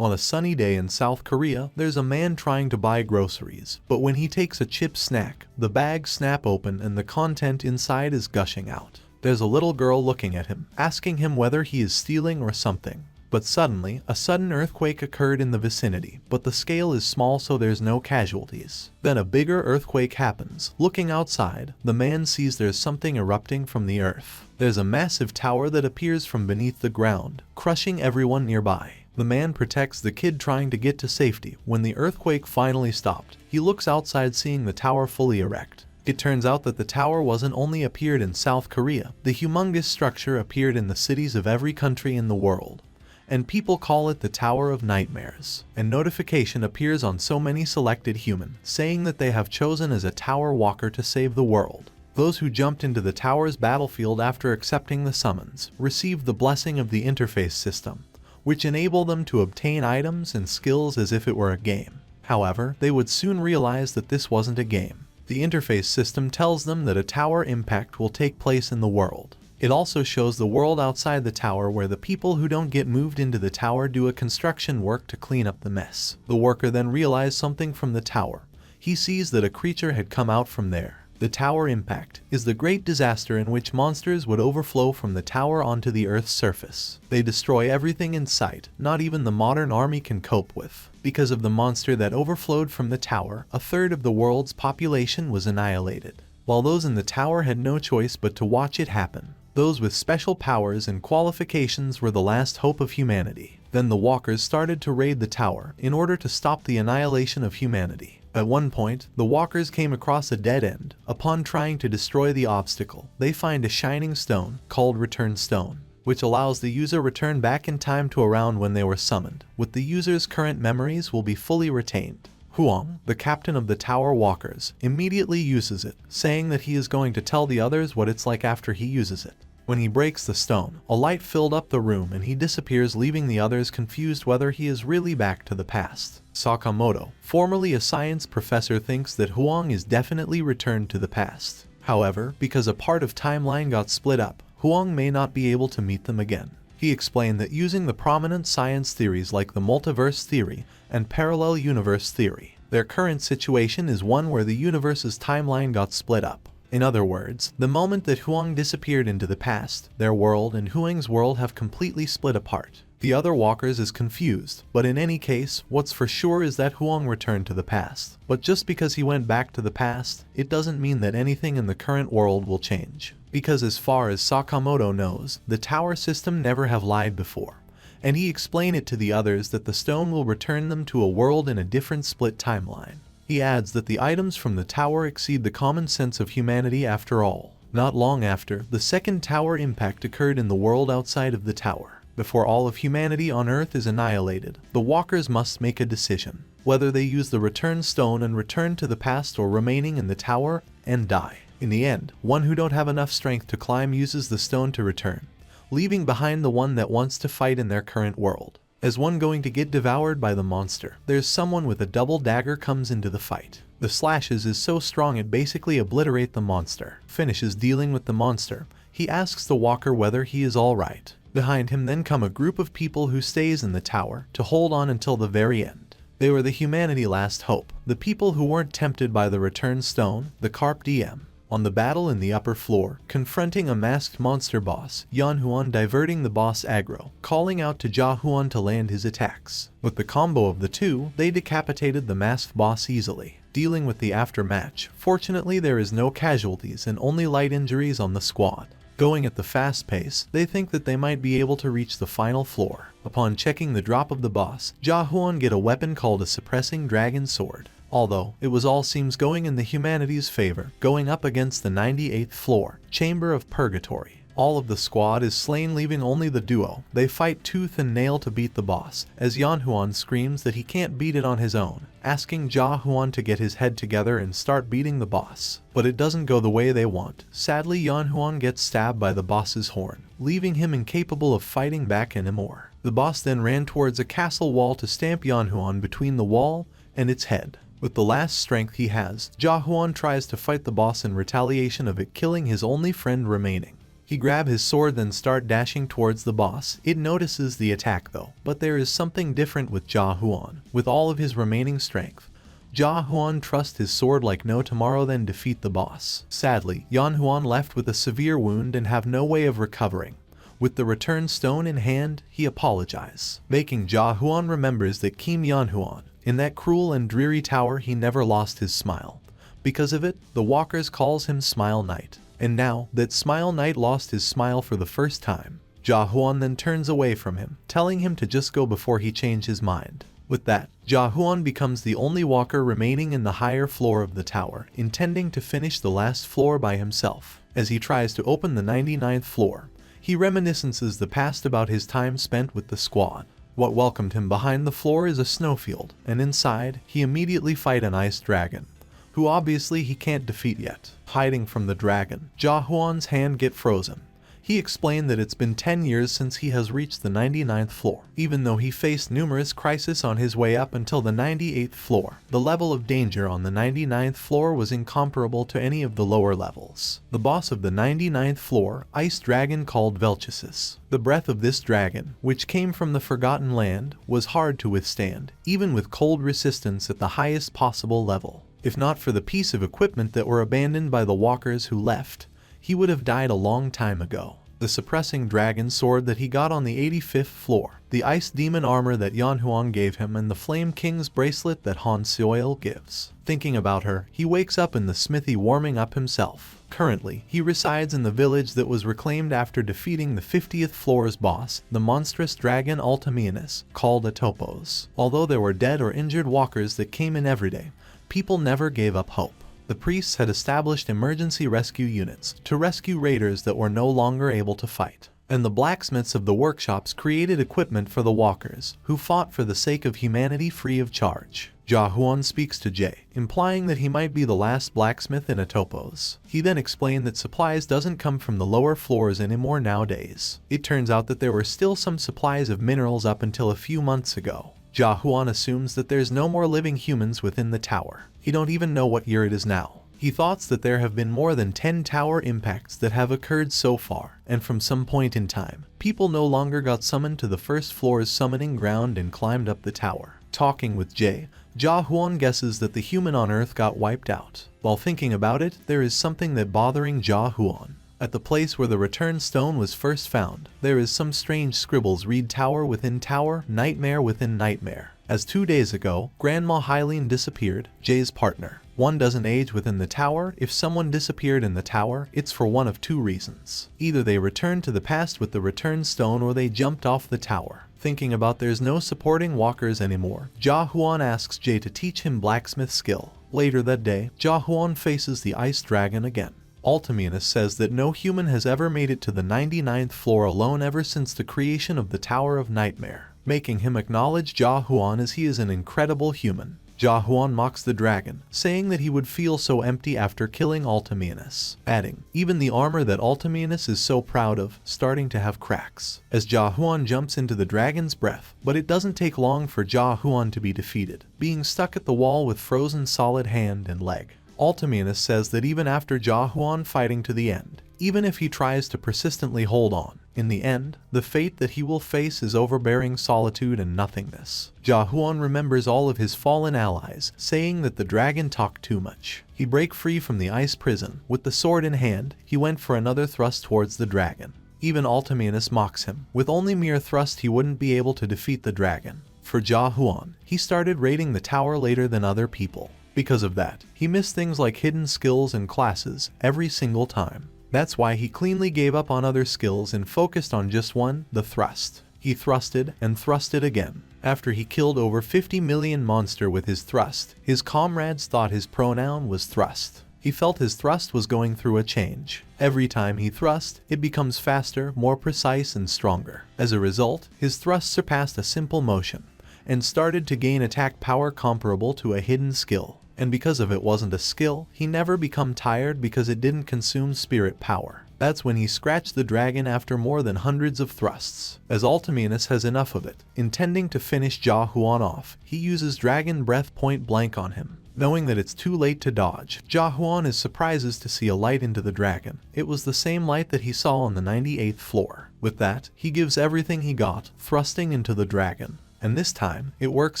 On a sunny day in South Korea, there's a man trying to buy groceries, but when he takes a chip snack, the bags snap open and the content inside is gushing out. There's a little girl looking at him, asking him whether he is stealing or something. But suddenly, a sudden earthquake occurred in the vicinity, but the scale is small so there's no casualties. Then a bigger earthquake happens. Looking outside, the man sees there's something erupting from the earth. There's a massive tower that appears from beneath the ground, crushing everyone nearby. The man protects the kid trying to get to safety. When the earthquake finally stopped, he looks outside seeing the tower fully erect. It turns out that the tower wasn't only appeared in South Korea, the humongous structure appeared in the cities of every country in the world. And people call it the Tower of Nightmares. A notification appears on so many selected humans, saying that they have chosen as a tower walker to save the world. Those who jumped into the tower's battlefield after accepting the summons received the blessing of the interface system, which enable them to obtain items and skills as if it were a game. However, they would soon realize that this wasn't a game. The interface system tells them that a tower impact will take place in the world. It also shows the world outside the tower where the people who don't get moved into the tower do a construction work to clean up the mess. The worker then realized something from the tower. He sees that a creature had come out from there. The tower impact is the great disaster in which monsters would overflow from the tower onto the Earth's surface. They destroy everything in sight, not even the modern army can cope with. Because of the monster that overflowed from the tower, a third of the world's population was annihilated, while those in the tower had no choice but to watch it happen. Those with special powers and qualifications were the last hope of humanity. Then the walkers started to raid the tower in order to stop the annihilation of humanity. At one point, the walkers came across a dead end. Upon trying to destroy the obstacle, they find a shining stone called Return Stone, which allows the user return back in time to around when they were summoned, with the user's current memories will be fully retained. Huang, the captain of the tower walkers, immediately uses it, saying that he is going to tell the others what it's like after he uses it. When he breaks the stone, a light filled up the room and he disappears, leaving the others confused whether he is really back to the past. Sakamoto, formerly a science professor, thinks that Huang is definitely returned to the past. However, because a part of timeline got split up, Huang may not be able to meet them again. He explained that using the prominent science theories like the multiverse theory and parallel universe theory, their current situation is one where the universe's timeline got split up. In other words, the moment that Huang disappeared into the past, their world and Huang's world have completely split apart. The other walkers is confused, but in any case, what's for sure is that Huang returned to the past. But just because he went back to the past, it doesn't mean that anything in the current world will change. Because as far as Sakamoto knows, the tower system never have lied before. And he explained it to the others that the stone will return them to a world in a different split timeline. He adds that the items from the tower exceed the common sense of humanity after all. Not long after, the second tower impact occurred in the world outside of the tower. Before all of humanity on Earth is annihilated, the walkers must make a decision, whether they use the return stone and return to the past or remaining in the tower and die. In the end, one who don't have enough strength to climb uses the stone to return, leaving behind the one that wants to fight in their current world. As one going to get devoured by the monster, there's someone with a double dagger comes into the fight. The slashes is so strong it basically obliterate the monster. Finishes dealing with the monster. He asks the walker whether he is alright. Behind him then come a group of people who stays in the tower to hold on until the very end. They were the humanity last hope, the people who weren't tempted by the return stone, the Carpe Diem. On the battle in the upper floor, confronting a masked monster boss, Jaehwan diverting the boss aggro, calling out to Jaehwan to land his attacks. With the combo of the two, they decapitated the masked boss easily. Dealing with the aftermatch, fortunately there is no casualties and only light injuries on the squad. Going at the fast pace, they think that they might be able to reach the final floor. Upon checking the drop of the boss, Jaehwan get a weapon called a suppressing dragon sword. Although, it was all seems going in the humanity's favor, going up against the 98th floor, Chamber of Purgatory. All of the squad is slain, leaving only the duo. They fight tooth and nail to beat the boss, as Jaehwan screams that he can't beat it on his own, asking Jaehwan to get his head together and start beating the boss. But it doesn't go the way they want. Sadly, Jaehwan gets stabbed by the boss's horn, leaving him incapable of fighting back anymore. The boss then ran towards a castle wall to stamp Jaehwan between the wall and its head. With the last strength he has, Jaehwan tries to fight the boss in retaliation of it killing his only friend remaining. He grab his sword then start dashing towards the boss. It notices the attack though, but there is something different with Jaehwan. With all of his remaining strength, Jaehwan trusts his sword like no tomorrow then defeat the boss. Sadly, Jaehwan left with a severe wound and have no way of recovering. With the return stone in hand, he apologizes, making Jaehwan remembers that Kim Jaehwan, in that cruel and dreary tower he never lost his smile. Because of it, the walkers calls him Smile Knight. And now that Smile Knight lost his smile for the first time, Jaehwan then turns away from him, telling him to just go before he change his mind. With that, Jaehwan becomes the only walker remaining in the higher floor of the tower, intending to finish the last floor by himself. As he tries to open the 99th floor, he reminiscences the past about his time spent with the squad. What welcomed him behind the floor is a snowfield, and inside, he immediately fight an ice dragon, who obviously he can't defeat yet. Hiding from the dragon, Jaehwan's hand get frozen. He explained that it's been 10 years since he has reached the 99th floor. Even though he faced numerous crises on his way up until the 98th floor, the level of danger on the 99th floor was incomparable to any of the lower levels. The boss of the 99th floor, ice dragon called Velchesis. The breath of this dragon, which came from the Forgotten Land, was hard to withstand, even with cold resistance at the highest possible level. If not for the piece of equipment that were abandoned by the walkers who left, he would have died a long time ago. The suppressing dragon sword that he got on the 85th floor, the ice demon armor that Jaehwan gave him, and the Flame King's bracelet that Han Seoil gives. Thinking about her, he wakes up in the smithy warming up himself. Currently, he resides in the village that was reclaimed after defeating the 50th floor's boss, the monstrous dragon Ultiminus, called Atopos. Although there were dead or injured walkers that came in every day, people never gave up hope. The priests had established emergency rescue units to rescue raiders that were no longer able to fight. And the blacksmiths of the workshops created equipment for the walkers, who fought for the sake of humanity free of charge. Jaehwan speaks to Jae, implying that he might be the last blacksmith in Atopos. He then explained that supplies doesn't come from the lower floors anymore nowadays. It turns out that there were still some supplies of minerals up until a few months ago. Jaehwan assumes that there's no more living humans within the tower. He don't even know what year it is now. He thoughts that there have been more than 10 tower impacts that have occurred so far, and from some point in time, people no longer got summoned to the first floor's summoning ground and climbed up the tower. Talking with Jae, Jaehwan guesses that the human on Earth got wiped out. While thinking about it, there is something that bothering Jaehwan. At the place where the return stone was first found, there is some strange scribbles read tower within tower, nightmare within nightmare. As 2 days ago, Grandma Hylian disappeared, Jae's partner. One doesn't age within the tower. If someone disappeared in the tower, it's for one of two reasons. Either they returned to the past with the return stone or they jumped off the tower. Thinking about there's no supporting walkers anymore, Jaehwan asks Jae to teach him blacksmith skill. Later that day, Jaehwan faces the ice dragon again. Ultiminus says that no human has ever made it to the 99th floor alone ever since the creation of the Tower of Nightmare, making him acknowledge Jaehwan as he is an incredible human. Jaehwan mocks the dragon, saying that he would feel so empty after killing Ultiminus, adding, even the armor that Ultiminus is so proud of, starting to have cracks. As Jaehwan jumps into the dragon's breath, but it doesn't take long for Jaehwan to be defeated, being stuck at the wall with frozen solid hand and leg. Ultiminus says that even after Jaehwan fighting to the end, even if he tries to persistently hold on, in the end, the fate that he will face is overbearing solitude and nothingness. Jaehwan remembers all of his fallen allies, saying that the dragon talked too much. He break free from the ice prison. With the sword in hand, he went for another thrust towards the dragon. Even Ultiminus mocks him. With only mere thrust he wouldn't be able to defeat the dragon. For Jaehwan, he started raiding the tower later than other people. Because of that, he missed things like hidden skills and classes every single time. That's why he cleanly gave up on other skills and focused on just one, the thrust. He thrusted and thrusted again. After he killed over 50 million monster with his thrust, his comrades thought his pronoun was thrust. He felt his thrust was going through a change. Every time he thrust, it becomes faster, more precise and stronger. As a result, his thrust surpassed a simple motion and started to gain attack power comparable to a hidden skill. And because of it wasn't a skill, he never become tired because it didn't consume spirit power. That's when he scratched the dragon after more than hundreds of thrusts. As Alteminus has enough of it, intending to finish Jaehwan off, he uses dragon breath point blank on him. Knowing that it's too late to dodge, Jaehwan is surprised to see a light into the dragon. It was the same light that he saw on the 98th floor. With that, he gives everything he got, thrusting into the dragon. And this time, it works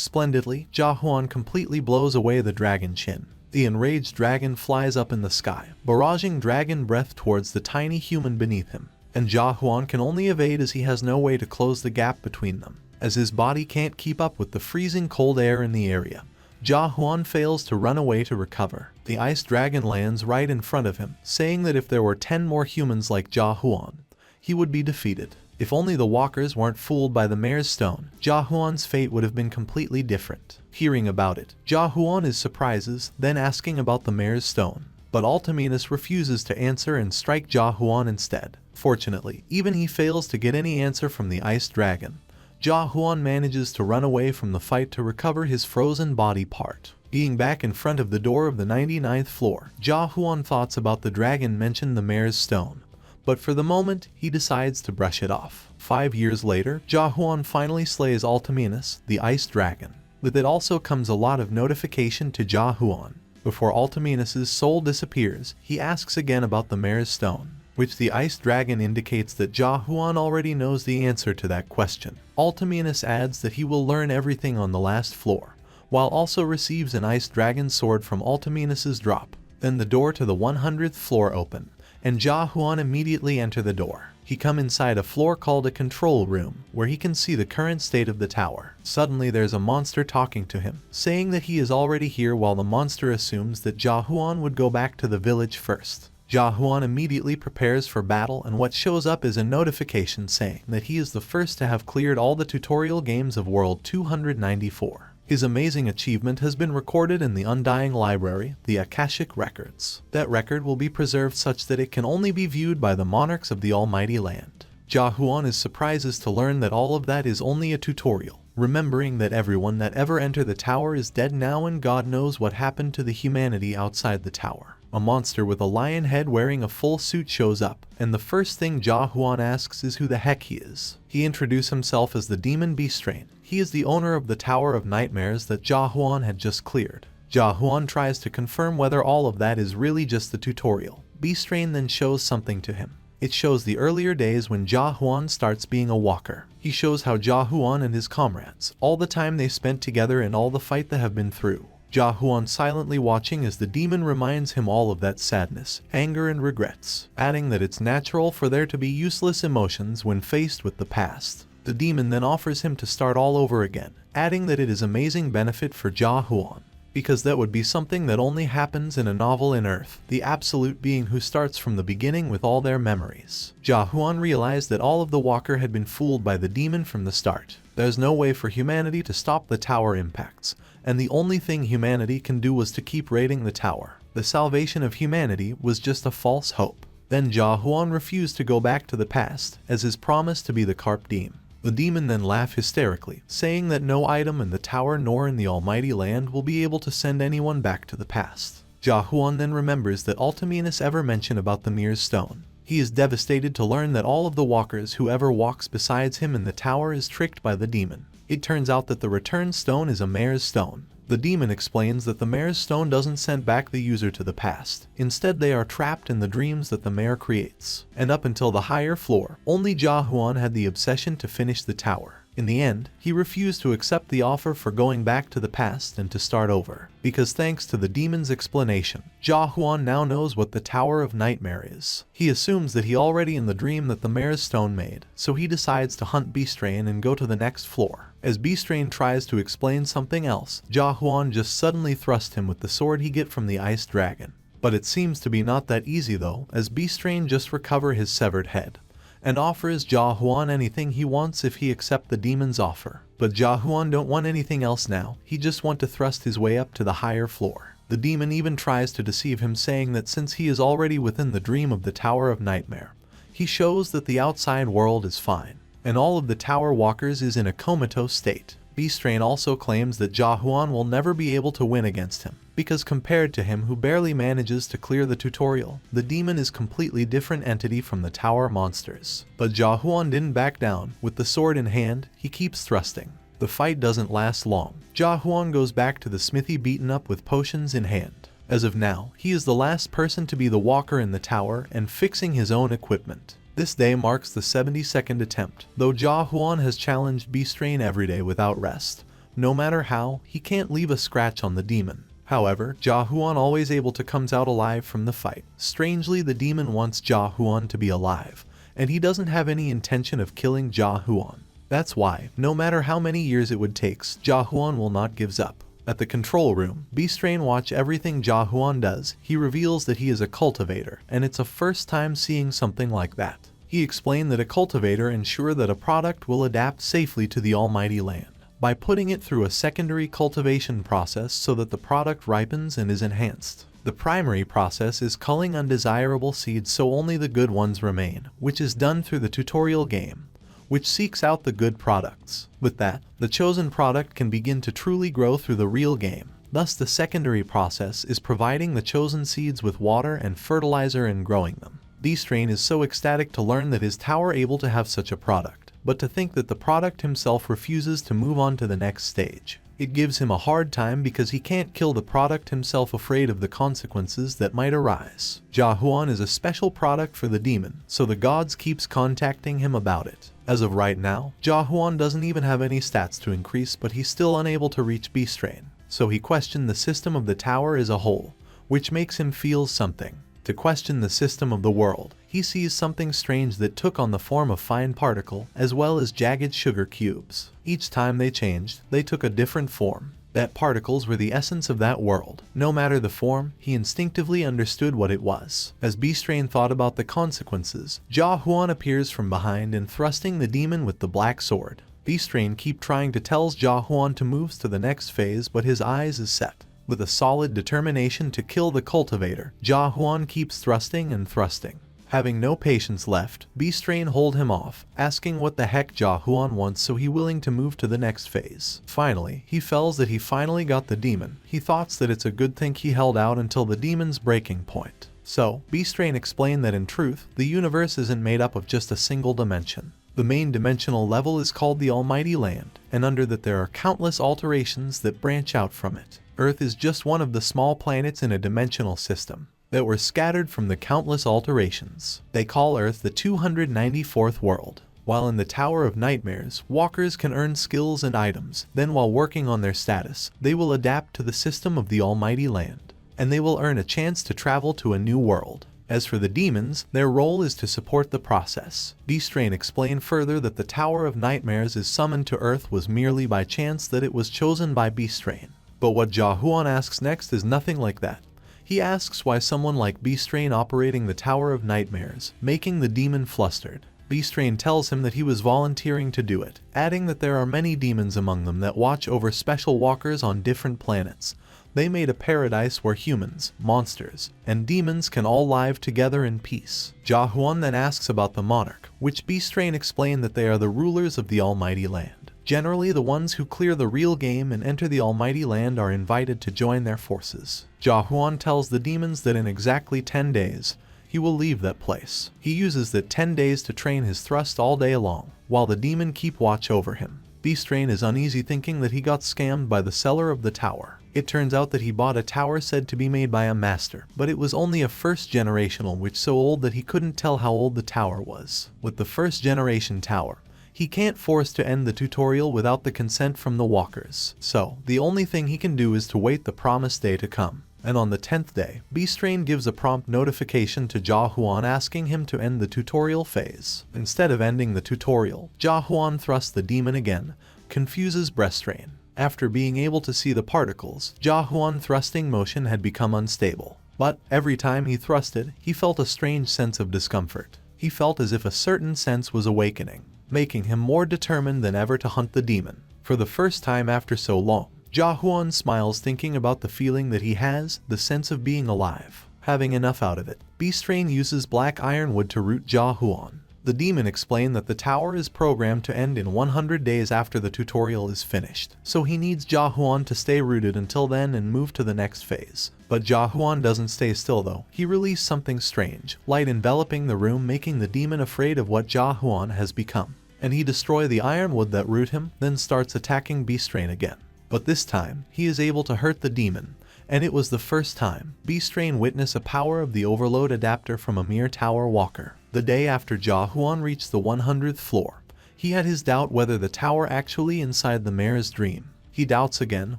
splendidly. Jaehwan completely blows away the dragon chin. The enraged dragon flies up in the sky, barraging dragon breath towards the tiny human beneath him. And Jaehwan can only evade as he has no way to close the gap between them, as his body can't keep up with the freezing cold air in the area. Jaehwan fails to run away to recover. The ice dragon lands right in front of him, saying that if there were 10 more humans like Jaehwan, he would be defeated. If only the walkers weren't fooled by the mayor's stone, Jaehwan's fate would have been completely different. Hearing about it, Jaehwan is surprised, then asking about the mayor's stone. But Alteminus refuses to answer and strike Jaehwan instead. Fortunately, even he fails to get any answer from the ice dragon. Jaehwan manages to run away from the fight to recover his frozen body part. Being back in front of the door of the 99th floor, Jaehwan thoughts about the dragon mentioned the mayor's stone. But for the moment, he decides to brush it off. 5 years later, Jaehwan finally slays Alteminus, the ice dragon. With it also comes a lot of notification to Jaehwan. Before Alteminus' soul disappears, he asks again about the mayor's stone, which the ice dragon indicates that Jaehwan already knows the answer to that question. Alteminus adds that he will learn everything on the last floor, while also receives an ice dragon sword from Alteminus' drop. Then the door to the 100th floor open, and Jaehwan immediately enter the door. He come inside a floor called a control room, where he can see the current state of the tower. Suddenly there's a monster talking to him, saying that he is already here, while the monster assumes that Jaehwan would go back to the village first. Jaehwan immediately prepares for battle, and what shows up is a notification saying that he is the first to have cleared all the tutorial games of World 294. His amazing achievement has been recorded in the Undying Library, the Akashic Records. That record will be preserved such that it can only be viewed by the monarchs of the Almighty Land. Jaehwan is surprised to learn that all of that is only a tutorial, remembering that everyone that ever entered the tower is dead now, and God knows what happened to the humanity outside the tower. A monster with a lion head wearing a full suit shows up, and the first thing Jaehwan asks is who the heck he is. He introduces himself as the demon Beastrain. He is the owner of the Tower of Nightmares that Jaehwan had just cleared. Jaehwan tries to confirm whether all of that is really just the tutorial. Beastrain then shows something to him. It shows the earlier days when Jaehwan starts being a walker. He shows how Jaehwan and his comrades, all the time they spent together and all the fight they have been through. Jaehwan silently watching as the demon reminds him all of that sadness, anger and regrets, adding that it's natural for there to be useless emotions when faced with the past. The demon then offers him to start all over again, adding that it is amazing benefit for Jaehwan, because that would be something that only happens in a novel in Earth, the absolute being who starts from the beginning with all their memories. Jaehwan realized that all of the walker had been fooled by the demon from the start. There's no way for humanity to stop the tower impacts, and the only thing humanity can do was to keep raiding the tower. The salvation of humanity was just a false hope. Then Jaehwan refused to go back to the past, as his promise to be the Carpe Diem. The demon then laughed hysterically, saying that no item in the tower nor in the Almighty Land will be able to send anyone back to the past. Jaehwan then remembers that Alteminus ever mentioned about the Mirror Stone. He is devastated to learn that all of the walkers who ever walks besides him in the tower is tricked by the demon. It turns out that the return stone is a mayor's stone. The demon explains that the mayor's stone doesn't send back the user to the past. Instead, they are trapped in the dreams that the mayor creates. And up until the higher floor, only Jaehwan had the obsession to finish the tower. In the end, he refused to accept the offer for going back to the past and to start over, because thanks to the demon's explanation, Jaehwan now knows what the Tower of Nightmare is. He assumes that he already in the dream that the mayor's stone made, so he decides to hunt Beastrain and go to the next floor. As Beastrain tries to explain something else, Jaehwan just suddenly thrusts him with the sword he get from the ice dragon. But it seems to be not that easy though, as Beastrain just recover his severed head, and offers Jaehwan anything he wants if he accept the demon's offer. But Jaehwan don't want anything else now, he just want to thrust his way up to the higher floor. The demon even tries to deceive him, saying that since he is already within the dream of the Tower of Nightmare, he shows that the outside world is fine, and all of the tower walkers is in a comatose state. Beastrain also claims that Jaehwan will never be able to win against him, because compared to him who barely manages to clear the tutorial, the demon is completely different entity from the tower monsters. But Jaehwan didn't back down. With the sword in hand, he keeps thrusting. The fight doesn't last long. Jaehwan goes back to the smithy beaten up with potions in hand. As of now, he is the last person to be the walker in the tower and fixing his own equipment. This day marks the 72nd attempt, though Jaehwan has challenged Beastrain every day without rest. No matter how, he can't leave a scratch on the demon. However, Jaehwan always able to comes out alive from the fight. Strangely, the demon wants Jaehwan to be alive, and he doesn't have any intention of killing Jaehwan. That's why, no matter how many years it would take, Jaehwan will not give up. At the control room, Beastrain watch everything Jaehwan does. He reveals that he is a cultivator, and it's a first time seeing something like that. He explained that a cultivator ensures that a product will adapt safely to the almighty land by putting it through a secondary cultivation process so that the product ripens and is enhanced. The primary process is culling undesirable seeds so only the good ones remain, which is done through the tutorial game, which seeks out the good products. With that, the chosen product can begin to truly grow through the real game. Thus, the secondary process is providing the chosen seeds with water and fertilizer and growing them. Beastrain is so ecstatic to learn that his tower able to have such a product, but to think that the product himself refuses to move on to the next stage. It gives him a hard time because he can't kill the product himself, afraid of the consequences that might arise. Jaehwan is a special product for the demon, so the gods keeps contacting him about it. As of right now, Jaehwan doesn't even have any stats to increase, but he's still unable to reach Beastrain. So he questioned the system of the tower as a whole, which makes him feel something. To question the system of the world, he sees something strange that took on the form of fine particle as well as jagged sugar cubes. Each time they changed, they took a different form. That particles were the essence of that world. No matter the form, he instinctively understood what it was. As Beastrain thought about the consequences, Jaehwan appears from behind and thrusting the demon with the black sword. Beastrain keep trying to tell Jaehwan to move to the next phase, but his eyes is set. With a solid determination to kill the cultivator, Jaehwan keeps thrusting and thrusting. Having no patience left, Beastrain hold him off, asking what the heck Jaehwan wants, so he willing to move to the next phase. Finally, he feels that he finally got the demon. He thoughts that it's a good thing he held out until the demon's breaking point. So, Beastrain explained that in truth, the universe isn't made up of just a single dimension. The main dimensional level is called the Almighty Land, and under that there are countless alterations that branch out from it. Earth is just one of the small planets in a dimensional system that were scattered from the countless alterations. They call Earth the 294th world. While in the Tower of Nightmares, walkers can earn skills and items. Then while working on their status, they will adapt to the system of the Almighty Land, and they will earn a chance to travel to a new world. As for the demons, their role is to support the process. Beastrain explained further that the Tower of Nightmares is summoned to Earth was merely by chance that it was chosen by Beastrain. But what Jaehwan asks next is nothing like that. He asks why someone like Beastrain operating the Tower of Nightmares, making the demon flustered. Beastrain tells him that he was volunteering to do it, adding that there are many demons among them that watch over special walkers on different planets. They made a paradise where humans, monsters, and demons can all live together in peace. Jaehwan then asks about the monarch, which Beastrain explained that they are the rulers of the Almighty Land. Generally, the ones who clear the real game and enter the Almighty Land are invited to join their forces. Jaehwan tells the demons that in exactly 10 days, he will leave that place. He uses that 10 days to train his thrust all day long, while the demon keep watch over him. Beastrain is uneasy thinking that he got scammed by the seller of the tower. It turns out that he bought a tower said to be made by a master, but it was only a first generational, which so old that he couldn't tell how old the tower was. With the first generation tower, he can't force to end the tutorial without the consent from the walkers. So, the only thing he can do is to wait the promised day to come. And on the 10th day, Beastrain gives a prompt notification to Jaehwan asking him to end the tutorial phase. Instead of ending the tutorial, Jaehwan thrusts the demon again, confuses Beastrain. After being able to see the particles, Jaehwan thrusting motion had become unstable. But every time he thrusted, he felt a strange sense of discomfort. He felt as if a certain sense was awakening, making him more determined than ever to hunt the demon. For the first time after so long, Jaehwan smiles thinking about the feeling that he has, the sense of being alive. Having enough out of it, Beastrain uses black ironwood to root Jaehwan. The demon explained that the tower is programmed to end in 100 days after the tutorial is finished, so he needs Jaehwan to stay rooted until then and move to the next phase. But Jaehwan doesn't stay still though. He released something strange, light enveloping the room, making the demon afraid of what Jaehwan has become. And he destroys the ironwood that root him, then starts attacking Beastrain again. But this time, he is able to hurt the demon, and it was the first time Beastrain witnessed a power of the overload adapter from a mere tower walker. The day after Jaehwan reached the 100th floor, he had his doubt whether the tower actually inside the mayor's dream. He doubts again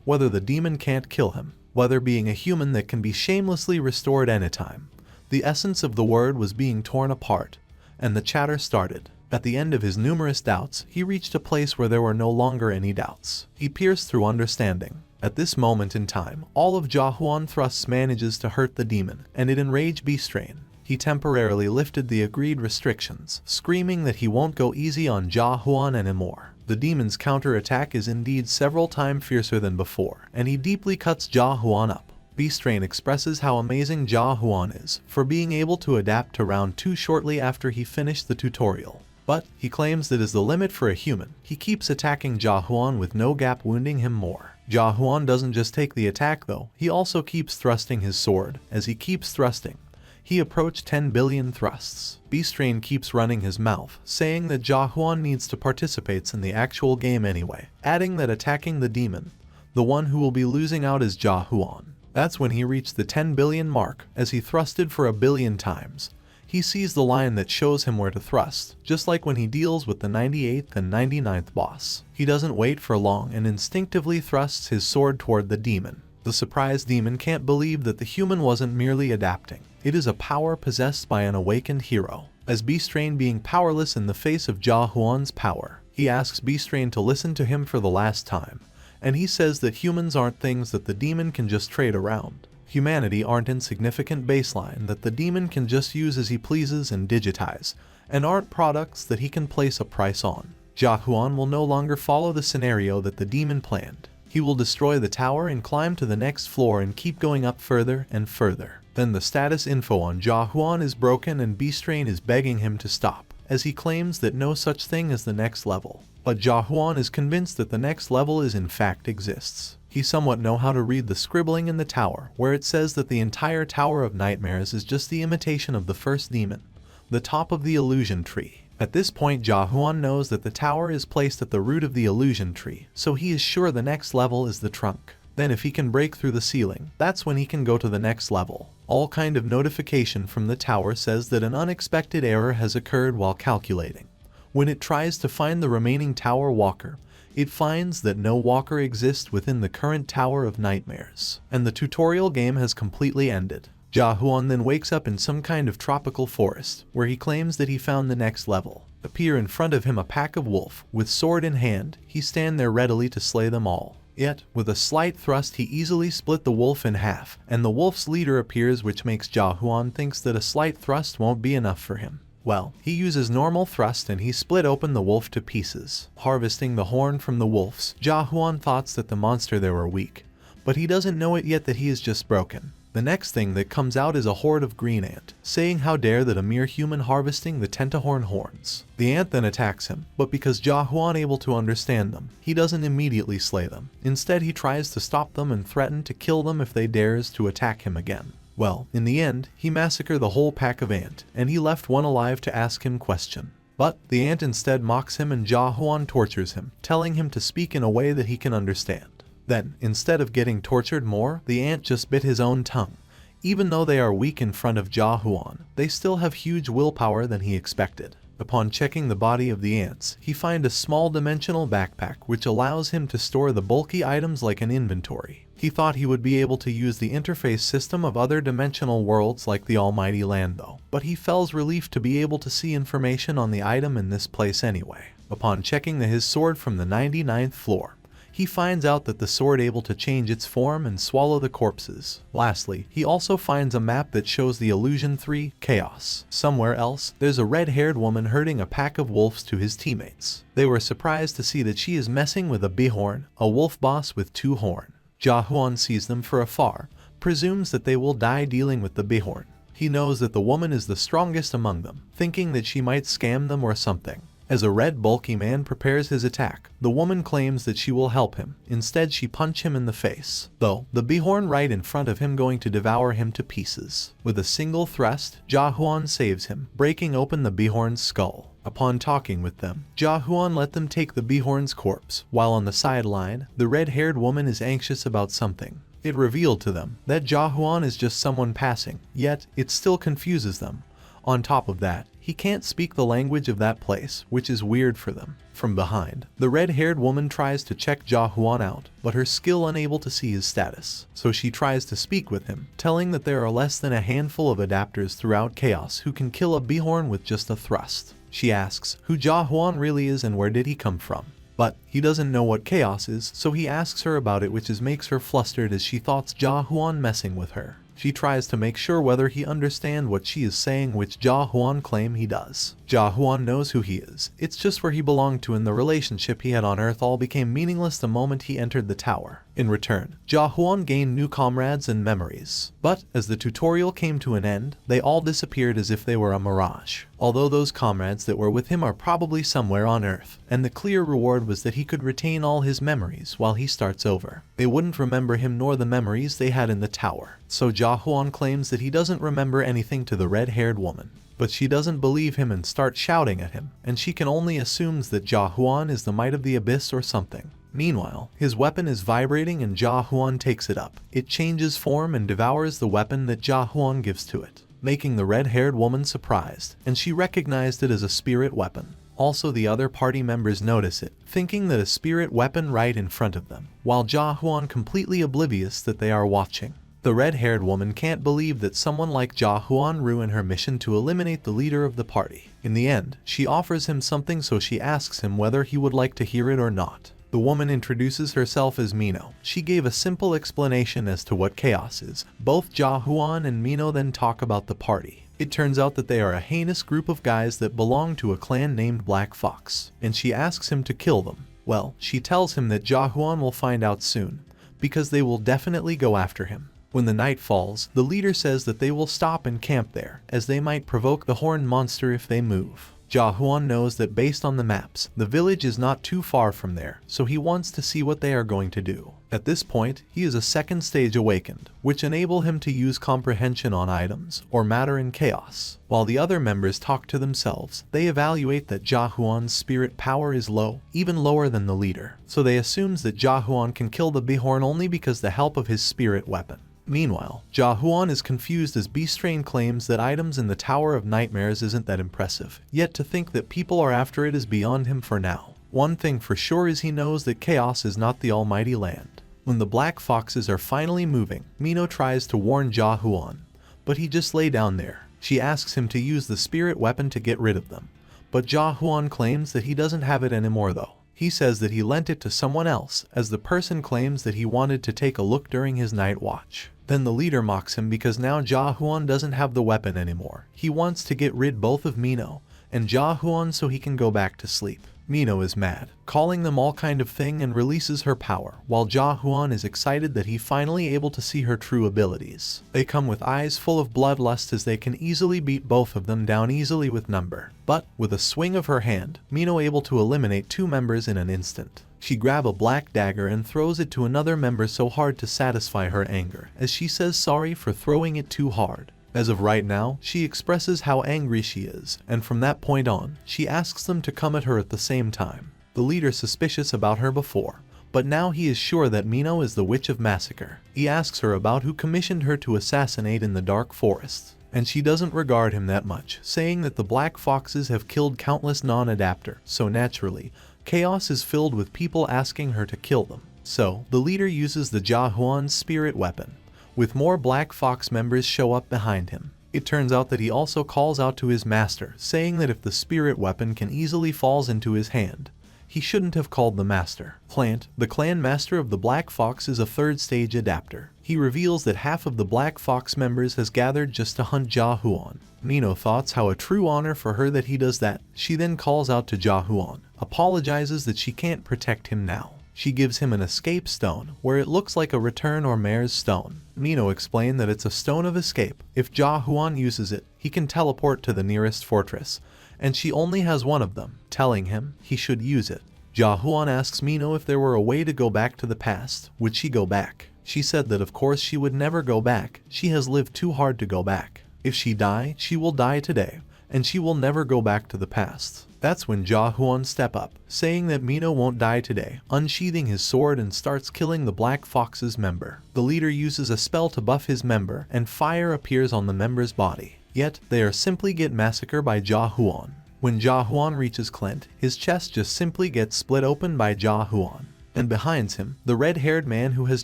whether the demon can't kill him, whether being a human that can be shamelessly restored anytime. The essence of the word was being torn apart, and the chatter started. At the end of his numerous doubts, he reached a place where there were no longer any doubts. He pierced through understanding. At this moment in time, all of Jaehwan thrusts manages to hurt the demon, and it enraged Beastrain. He temporarily lifted the agreed restrictions, screaming that he won't go easy on Jaehwan anymore. The demon's counterattack is indeed several times fiercer than before, and he deeply cuts Jaehwan up. Beastrain expresses how amazing Jaehwan is for being able to adapt to round 2 shortly after he finished the tutorial. But he claims that is the limit for a human. He keeps attacking Jaehwan with no gap, wounding him more. Jaehwan doesn't just take the attack though, he also keeps thrusting his sword. As he keeps thrusting, he approached 10 billion thrusts. Beastrain keeps running his mouth, saying that Jaehwan needs to participate in the actual game anyway, adding that attacking the demon, the one who will be losing out is Jaehwan. That's when he reached the 10 billion mark. As he thrusted for 1 billion times, he sees the line that shows him where to thrust, just like when he deals with the 98th and 99th boss. He doesn't wait for long and instinctively thrusts his sword toward the demon. The surprised demon can't believe that the human wasn't merely adapting. It is a power possessed by an awakened hero. As Beastrain being powerless in the face of Jaehwan's power, he asks Beastrain to listen to him for the last time, and he says that humans aren't things that the demon can just trade around. Humanity aren't insignificant baseline that the demon can just use as he pleases and digitize, and aren't products that he can place a price on. Jaehwan will no longer follow the scenario that the demon planned. He will destroy the tower and climb to the next floor and keep going up further and further. Then the status info on Jaehwan is broken and Beastrain is begging him to stop, as he claims that no such thing as the next level. But Jaehwan is convinced that the next level is in fact exists. He somewhat know how to read the scribbling in the tower, where it says that the entire Tower of Nightmares is just the imitation of the first demon, the top of the illusion tree. At this point, Jaehwan knows that the tower is placed at the root of the illusion tree, so he is sure the next level is the trunk. Then if he can break through the ceiling, that's when he can go to the next level. All kind of notification from the tower says that an unexpected error has occurred while calculating. When it tries to find the remaining tower walker, it finds that no walker exists within the current Tower of Nightmares, and the tutorial game has completely ended. Jaehwan then wakes up in some kind of tropical forest, where he claims that he found the next level. Appear in front of him a pack of wolf, with sword in hand, he stand there readily to slay them all. Yet, with a slight thrust he easily split the wolf in half, and the wolf's leader appears, which makes Jaehwan thinks that a slight thrust won't be enough for him. Well, he uses normal thrust and he split open the wolf to pieces. Harvesting the horn from the wolves, Jaehwan thoughts that the monster there were weak, but he doesn't know it yet that he is just broken. The next thing that comes out is a horde of green ant, saying how dare that a mere human harvesting the Tentahorn horns. The ant then attacks him, but because Jaehwan able to understand them, he doesn't immediately slay them. Instead he tries to stop them and threaten to kill them if they dares to attack him again. Well, in the end, he massacred the whole pack of ant, and he left one alive to ask him question. But the ant instead mocks him and Jaehwan tortures him, telling him to speak in a way that he can understand. Then, instead of getting tortured more, the ant just bit his own tongue. Even though they are weak in front of Jaehwan, they still have huge willpower than he expected. Upon checking the body of the ants, he finds a small dimensional backpack which allows him to store the bulky items like an inventory. He thought he would be able to use the interface system of other dimensional worlds like the Almighty Land though, but he feels relief to be able to see information on the item in this place anyway. Upon checking his sword from the 99th floor, he finds out that the sword able to change its form and swallow the corpses. Lastly, he also finds a map that shows the Illusion 3, Chaos. Somewhere else, there's a red-haired woman herding a pack of wolves to his teammates. They were surprised to see that she is messing with a Behorn, a wolf boss with 2 horns. Jaehwan sees them from afar, presumes that they will die dealing with the Behorn. He knows that the woman is the strongest among them, thinking that she might scam them or something. As a red bulky man prepares his attack, the woman claims that she will help him. Instead, she punches him in the face, though the beehorn right in front of him going to devour him to pieces. With a single thrust, Jaehwan saves him, breaking open the beehorn's skull. Upon talking with them, Jaehwan let them take the beehorn's corpse, while on the sideline, the red-haired woman is anxious about something. It revealed to them that Jaehwan is just someone passing, yet it still confuses them. On top of that, he can't speak the language of that place, which is weird for them. From behind, the red-haired woman tries to check Jaehwan out, but her skill unable to see his status. So she tries to speak with him, telling that there are less than a handful of adapters throughout Chaos who can kill a beehorn with just a thrust. She asks who Jaehwan really is and where did he come from. But he doesn't know what Chaos is, so he asks her about it, which makes her flustered as she thoughts Jaehwan messing with her. She tries to make sure whether he understands what she is saying, which Jaehwan claims he does. Jaehwan knows who he is. It's just where he belonged to, and the relationship he had on Earth all became meaningless the moment he entered the tower. In return, Jaehwan gained new comrades and memories. But as the tutorial came to an end, they all disappeared as if they were a mirage. Although those comrades that were with him are probably somewhere on Earth, and the clear reward was that he could retain all his memories while he starts over. They wouldn't remember him nor the memories they had in the tower. So Jaehwan claims that he doesn't remember anything to the red-haired woman. But she doesn't believe him and starts shouting at him, and she can only assume that Jaehwan is the might of the abyss or something. Meanwhile, his weapon is vibrating and Jaehwan takes it up. It changes form and devours the weapon that Jaehwan gives to it, making the red-haired woman surprised, and she recognized it as a spirit weapon. Also, the other party members notice it, thinking that a spirit weapon right in front of them, while Jaehwan completely oblivious that they are watching. The red-haired woman can't believe that someone like Jaehwan ruined her mission to eliminate the leader of the party. In the end, she offers him something, so she asks him whether he would like to hear it or not. The woman introduces herself as Mino. She gave a simple explanation as to what Chaos is. Both Jaehwan and Mino then talk about the party. It turns out that they are a heinous group of guys that belong to a clan named Black Fox, and she asks him to kill them. Well, she tells him that Jaehwan will find out soon, because they will definitely go after him. When the night falls, the leader says that they will stop and camp there, as they might provoke the horned monster if they move. Jaehwan knows that based on the maps, the village is not too far from there, so he wants to see what they are going to do. At this point, he is a second stage awakened, which enable him to use comprehension on items, or matter in Chaos. While the other members talk to themselves, they evaluate that Jaehwan's spirit power is low, even lower than the leader, so they assumes that Jaehwan can kill the beehorn only because the help of his spirit weapon. Meanwhile, Jaehwan is confused as Beastrain claims that items in the Tower of Nightmares isn't that impressive, yet to think that people are after it is beyond him for now. One thing for sure is he knows that Chaos is not the almighty land. When the Black Foxes are finally moving, Mino tries to warn Jaehwan, but he just lay down there. She asks him to use the spirit weapon to get rid of them, but Jaehwan claims that he doesn't have it anymore though. He says that he lent it to someone else, as the person claims that he wanted to take a look during his night watch. Then the leader mocks him because now Jaehwan doesn't have the weapon anymore. He wants to get rid both of Mino and Jaehwan so he can go back to sleep. Mino is mad, calling them all kind of thing, and releases her power, while Jaehwan is excited that he finally able to see her true abilities. They come with eyes full of bloodlust as they can easily beat both of them down easily with number. But, with a swing of her hand, Mino able to eliminate two members in an instant. She grabs a black dagger and throws it to another member so hard to satisfy her anger, as she says sorry for throwing it too hard. As of right now, she expresses how angry she is, and from that point on, she asks them to come at her at the same time. The leader suspicious about her before, but now he is sure that Mino is the Witch of Massacre. He asks her about who commissioned her to assassinate in the dark forest, and she doesn't regard him that much, saying that the Black Foxes have killed countless non-adapter, so naturally, Chaos is filled with people asking her to kill them. So, the leader uses the Jaehwan's spirit weapon, with more Black Fox members show up behind him. It turns out that he also calls out to his master, saying that if the spirit weapon can easily falls into his hand, he shouldn't have called the master. Plant, the clan master of the Black Fox, is a third stage adapter. He reveals that half of the Black Fox members has gathered just to hunt Jaehwan. Mino thoughts how a true honor for her that he does that. She then calls out to Jaehwan, apologizes that she can't protect him now. She gives him an escape stone, where it looks like a return or mare's stone. Mino explained that it's a stone of escape. If Jaehwan uses it, he can teleport to the nearest fortress, and she only has one of them, telling him he should use it. Jaehwan asks Mino if there were a way to go back to the past. Would she go back? She said that of course she would never go back. She has lived too hard to go back. If she die, she will die today, and she will never go back to the past. That's when Jaehwan step up, saying that Mino won't die today, unsheathing his sword and starts killing the Black Fox's member. The leader uses a spell to buff his member, and fire appears on the member's body. Yet, they are simply get massacred by Jaehwan. When Jaehwan reaches Clint, his chest just simply gets split open by Jaehwan. And behind him, the red-haired man who has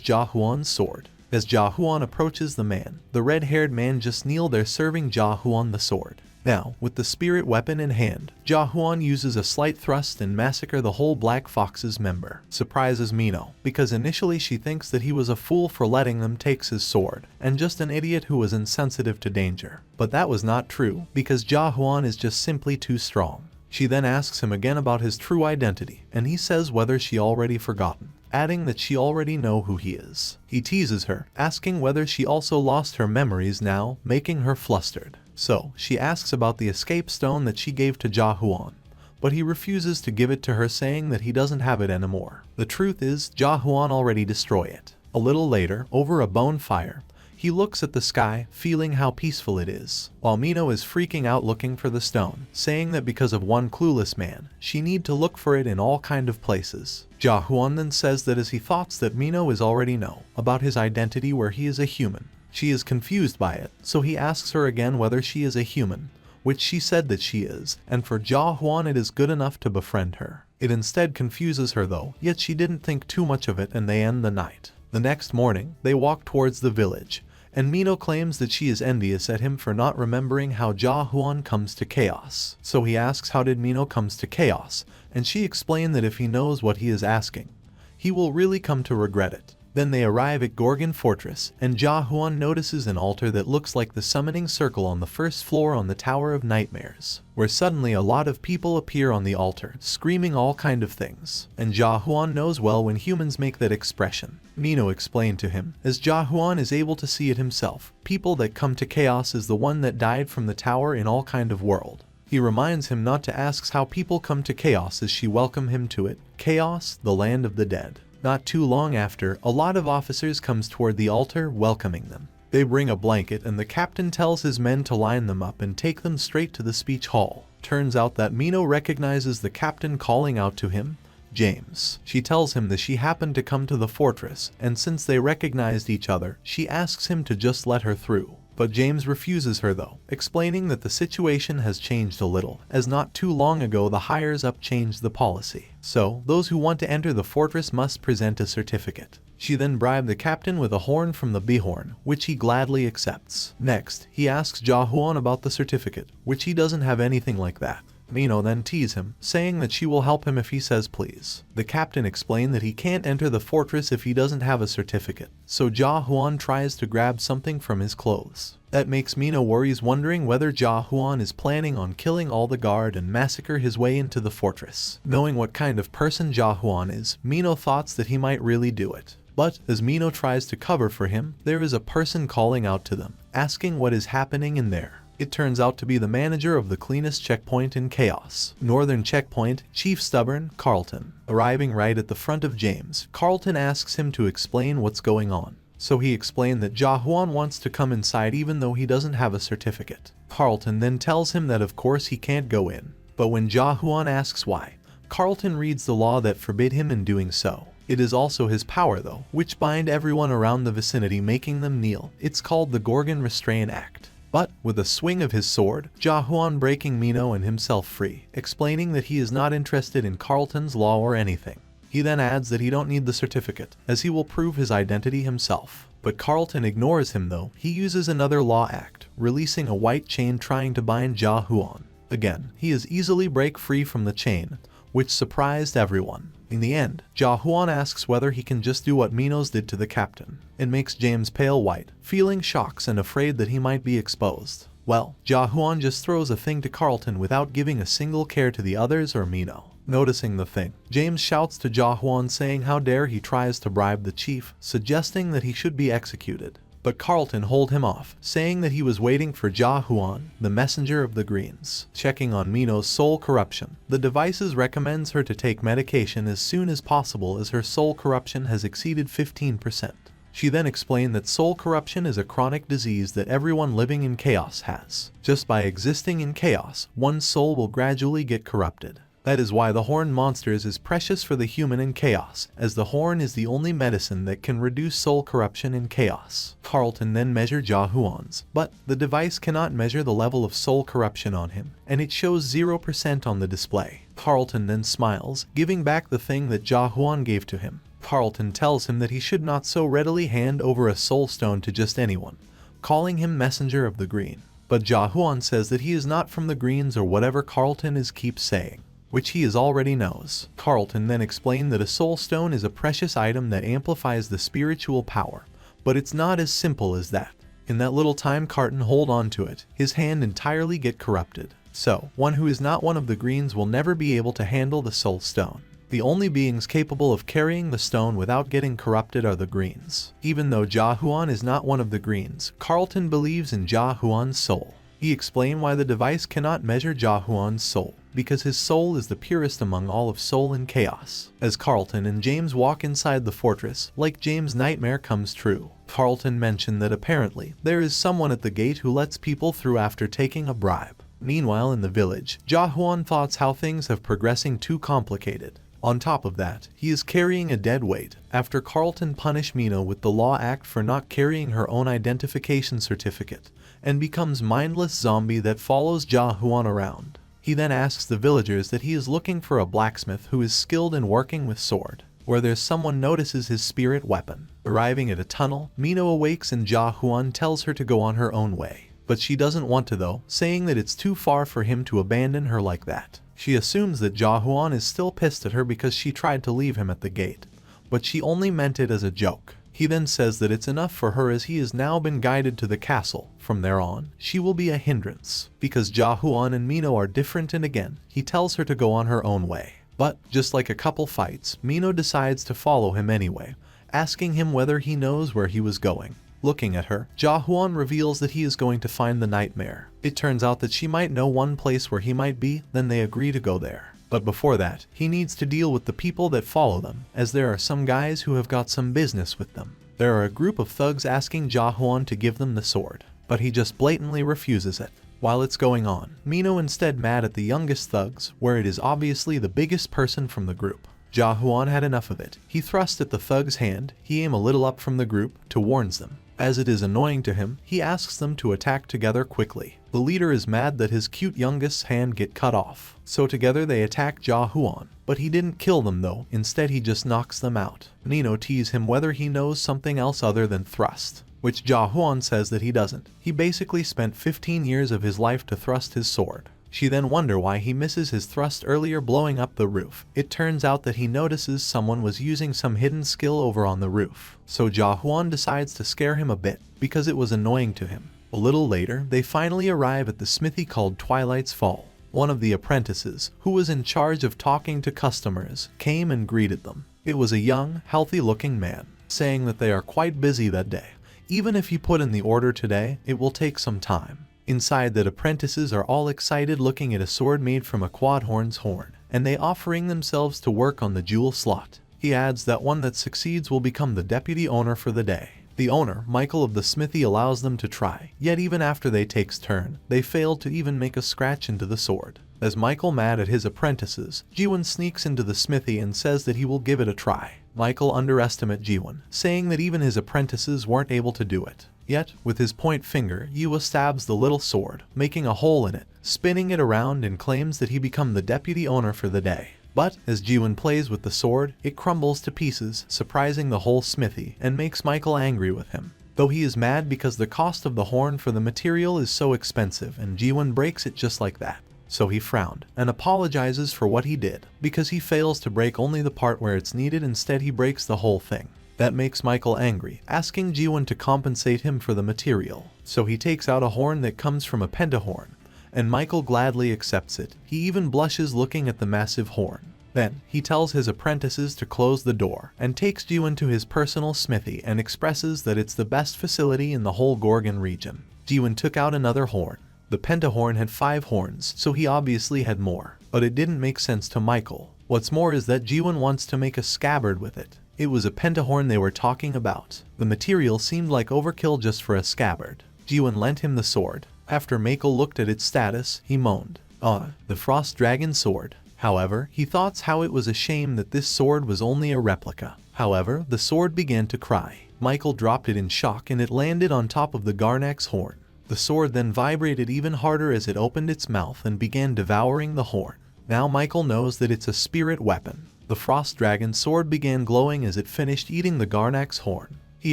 Jaehwan's sword. As Jaehwan approaches the man, the red-haired man just kneel there serving Jaehwan the sword. Now, with the spirit weapon in hand, Jaehwan uses a slight thrust and massacre the whole Black Fox's member. Surprises Mino, because initially she thinks that he was a fool for letting them take his sword, and just an idiot who was insensitive to danger. But that was not true, because Jaehwan is just simply too strong. She then asks him again about his true identity, and he says whether she already forgotten, adding that she already know who he is. He teases her, asking whether she also lost her memories now, making her flustered. So, she asks about the escape stone that she gave to Jaehwan, but he refuses to give it to her, saying that he doesn't have it anymore. The truth is, Jaehwan already destroyed it. A little later, over a bonfire, he looks at the sky, feeling how peaceful it is, while Mino is freaking out looking for the stone, saying that because of one clueless man, she need to look for it in all kind of places. Jaehwan then says that as he thoughts that Mino is already know about his identity where he is a human. She is confused by it, so he asks her again whether she is a human, which she said that she is, and for Jaehwan it is good enough to befriend her. It instead confuses her though, yet she didn't think too much of it and they end the night. The next morning, they walk towards the village, and Mino claims that she is envious at him for not remembering how Jaehwan comes to chaos. So he asks how did Mino comes to chaos, and she explained that if he knows what he is asking, he will really come to regret it. Then they arrive at Gorgon Fortress, and Jaehwan notices an altar that looks like the summoning circle on the first floor on the Tower of Nightmares, where suddenly a lot of people appear on the altar, screaming all kind of things. And Jaehwan knows well when humans make that expression. Mino explained to him, as Jaehwan is able to see it himself, people that come to chaos is the one that died from the tower in all kind of world. He reminds him not to ask how people come to chaos as she welcome him to it. Chaos, the land of the dead. Not too long after, a lot of officers comes toward the altar welcoming them. They bring a blanket and the captain tells his men to line them up and take them straight to the speech hall. Turns out that Mino recognizes the captain calling out to him, James. She tells him that she happened to come to the fortress, and since they recognized each other, she asks him to just let her through. But James refuses her though, explaining that the situation has changed a little, as not too long ago the higher up changed the policy. So, those who want to enter the fortress must present a certificate. She then bribed the captain with a horn from the Bihorn, which he gladly accepts. Next, he asks Jaehwan about the certificate, which he doesn't have anything like that. Mino then teases him, saying that she will help him if he says please. The captain explained that he can't enter the fortress if he doesn't have a certificate, so Jaehwan tries to grab something from his clothes. That makes Mino worries, wondering whether Jaehwan is planning on killing all the guard and massacre his way into the fortress. Knowing what kind of person Jaehwan is, Mino thoughts that he might really do it. But, as Mino tries to cover for him, there is a person calling out to them, asking what is happening in there. It turns out to be the manager of the cleanest checkpoint in Chaos, Northern Checkpoint, Chief Stubborn, Carlton. Arriving right at the front of James, Carlton asks him to explain what's going on. So he explained that Jaehwan wants to come inside even though he doesn't have a certificate. Carlton then tells him that of course he can't go in. But when Jaehwan asks why, Carlton reads the law that forbid him in doing so. It is also his power though, which bind everyone around the vicinity, making them kneel. It's called the Gorgon Restraint Act. But, with a swing of his sword, Jaehwan breaking Mino and himself free, explaining that he is not interested in Carlton's law or anything. He then adds that he don't need the certificate, as he will prove his identity himself. But Carlton ignores him though. He uses another law act, releasing a white chain trying to bind Jaehwan. Again, he is easily break free from the chain, which surprised everyone. In the end, Jaehwan asks whether he can just do what Minos did to the captain. It makes James pale white, feeling shocks and afraid that he might be exposed. Well, Jaehwan just throws a thing to Carlton without giving a single care to the others or Mino. Noticing the thing, James shouts to Jaehwan saying how dare he tries to bribe the chief, suggesting that he should be executed. but Carlton hold him off, saying that he was waiting for Jaehwan, the messenger of the Greens. Checking on Mino's soul corruption, the devices recommends her to take medication as soon as possible as her soul corruption has exceeded 15%. She then explained that soul corruption is a chronic disease that everyone living in chaos has. Just by existing in chaos, one's soul will gradually get corrupted. That is why the horn monsters is precious for the human in chaos, as the horn is the only medicine that can reduce soul corruption in chaos. Carlton then measured Jaehwan's, but the device cannot measure the level of soul corruption on him, and it shows 0% on the display. Carlton then smiles, giving back the thing that Jaehwan gave to him. Carlton tells him that he should not so readily hand over a soul stone to just anyone, calling him messenger of the green. But Jaehwan says that he is not from the greens or whatever Carlton keeps saying, which he already knows. Carlton then explained that a soul stone is a precious item that amplifies the spiritual power, but it's not as simple as that. In that little time Carlton hold on to it, his hand entirely get corrupted. So, one who is not one of the greens will never be able to handle the soul stone. The only beings capable of carrying the stone without getting corrupted are the greens. Even though Jaehwan is not one of the greens, Carlton believes in Jaehwan's soul. He explained why the device cannot measure Jaehwan's soul, because his soul is the purest among all of soul and chaos. As Carlton and James walk inside the fortress, like James' nightmare comes true. Carlton mentioned that apparently there is someone at the gate who lets people through after taking a bribe. Meanwhile in the village, Jaehwan thoughts how things have progressing too complicated. On top of that, he is carrying a dead weight, after Carlton punished Mino with the Law Act for not carrying her own identification certificate, and becomes mindless zombie that follows Jaehwan around. He then asks the villagers that he is looking for a blacksmith who is skilled in working with sword, where there's someone notices his spirit weapon. Arriving at a tunnel, Mino awakes and Jaehwan tells her to go on her own way. But she doesn't want to though, saying that it's too far for him to abandon her like that. She assumes that Jaehwan is still pissed at her because she tried to leave him at the gate, but she only meant it as a joke. He then says that it's enough for her as he has now been guided to the castle. From there on, she will be a hindrance, because Jaehwan and Mino are different, and again, he tells her to go on her own way. But, just like a couple fights, Mino decides to follow him anyway, asking him whether he knows where he was going. Looking at her, Jaehwan reveals that he is going to find the nightmare. It turns out that she might know one place where he might be, then they agree to go there. But before that, he needs to deal with the people that follow them, as there are some guys who have got some business with them. There are a group of thugs asking Jaehwan to give them the sword, but he just blatantly refuses it. While it's going on, Mino instead mad at the youngest thugs, where it is obviously the biggest person from the group. Jaehwan had enough of it. He thrusts at the thug's hand, he aim a little up from the group, to warns them. As it is annoying to him, he asks them to attack together quickly. The leader is mad that his cute youngest's hand get cut off, so together they attack Jaehwan. But he didn't kill them though, instead he just knocks them out. Mino teases him whether he knows something else other than thrust, which Jaehwan says that he doesn't. He basically spent 15 years of his life to thrust his sword. She then wonders why he misses his thrust earlier blowing up the roof. It turns out that he notices someone was using some hidden skill over on the roof. So Jaehwan decides to scare him a bit, because it was annoying to him. A little later, they finally arrive at the smithy called Twilight's Fall. One of the apprentices, who was in charge of talking to customers, came and greeted them. It was a young, healthy-looking man, saying that they are quite busy that day. Even if you put in the order today, it will take some time. Inside, the apprentices are all excited looking at a sword made from a quadhorn's horn, and they offering themselves to work on the jewel slot. He adds that one that succeeds will become the deputy owner for the day. The owner, Michael of the smithy, allows them to try, yet even after they takes turn, they fail to even make a scratch into the sword. As Michael mad at his apprentices, Jaehwan sneaks into the smithy and says that he will give it a try. Michael underestimates Jaehwan, saying that even his apprentices weren't able to do it. Yet, with his point finger, Jaehwan stabs the little sword, making a hole in it, spinning it around, and claims that he become the deputy owner for the day. But, as Jaehwan plays with the sword, it crumbles to pieces, surprising the whole smithy, and makes Michael angry with him. Though he is mad because the cost of the horn for the material is so expensive, and Jaehwan breaks it just like that. So he frowned, and apologizes for what he did, because he fails to break only the part where it's needed, instead he breaks the whole thing. That makes Michael angry, asking Jaehwan to compensate him for the material. So he takes out a horn that comes from a pentahorn, and Michael gladly accepts it. He even blushes looking at the massive horn. Then, he tells his apprentices to close the door and takes Jaehwan to his personal smithy and expresses that it's the best facility in the whole Gorgon region. Jaehwan took out another horn. The pentahorn had 5 horns, so he obviously had more, but it didn't make sense to Michael. What's more is that Jaehwan wants to make a scabbard with it. It was a pentahorn they were talking about. The material seemed like overkill just for a scabbard. Jaehwan lent him the sword. After Michael looked at its status, he moaned, the Frost Dragon sword. However, he thought how it was a shame that this sword was only a replica. However, the sword began to cry. Michael dropped it in shock and it landed on top of the Garnak's horn. The sword then vibrated even harder as it opened its mouth and began devouring the horn. Now Michael knows that it's a spirit weapon. The Frost Dragon sword began glowing as it finished eating the Garnak's horn. He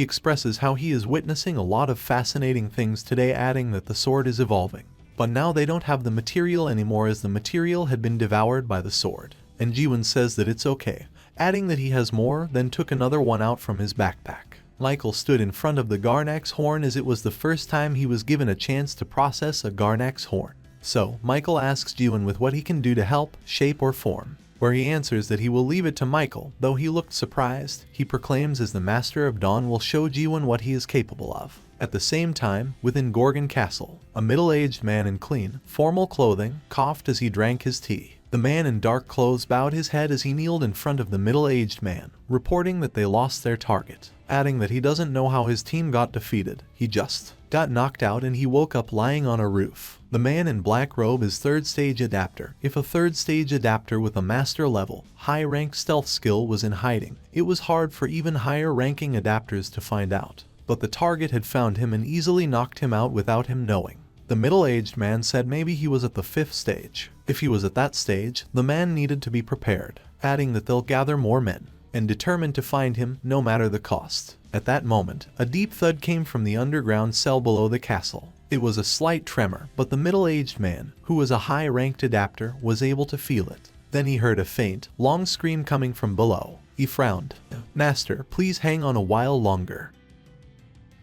expresses how he is witnessing a lot of fascinating things today, adding that the sword is evolving. But now they don't have the material anymore as the material had been devoured by the sword. And Jaehwan says that it's okay, adding that he has more, then took another one out from his backpack. Michael stood in front of the Garnak's horn as it was the first time he was given a chance to process a Garnak's horn. So, Michael asks Jaehwan with what he can do to help, shape or form. Where he answers that he will leave it to Michael, though he looked surprised. He proclaims as the Master of Dawn will show Jaehwan what he is capable of. At the same time, within Gorgon Castle, a middle-aged man in clean, formal clothing coughed as he drank his tea. The man in dark clothes bowed his head as he kneeled in front of the middle-aged man, reporting that they lost their target, adding that he doesn't know how his team got defeated, he just got knocked out and he woke up lying on a roof. The man in black robe is 3rd stage adapter. If a 3rd stage adapter with a master level, high-rank stealth skill was in hiding, it was hard for even higher-ranking adapters to find out. But the target had found him and easily knocked him out without him knowing. The middle-aged man said maybe he was at the 5th stage. If he was at that stage, the man needed to be prepared, adding that they'll gather more men, and determined to find him no matter the cost. At that moment, a deep thud came from the underground cell below the castle. It was a slight tremor, but the middle-aged man, who was a high-ranked adapter, was able to feel it. Then he heard a faint, long scream coming from below. He frowned. "Master, please hang on a while longer."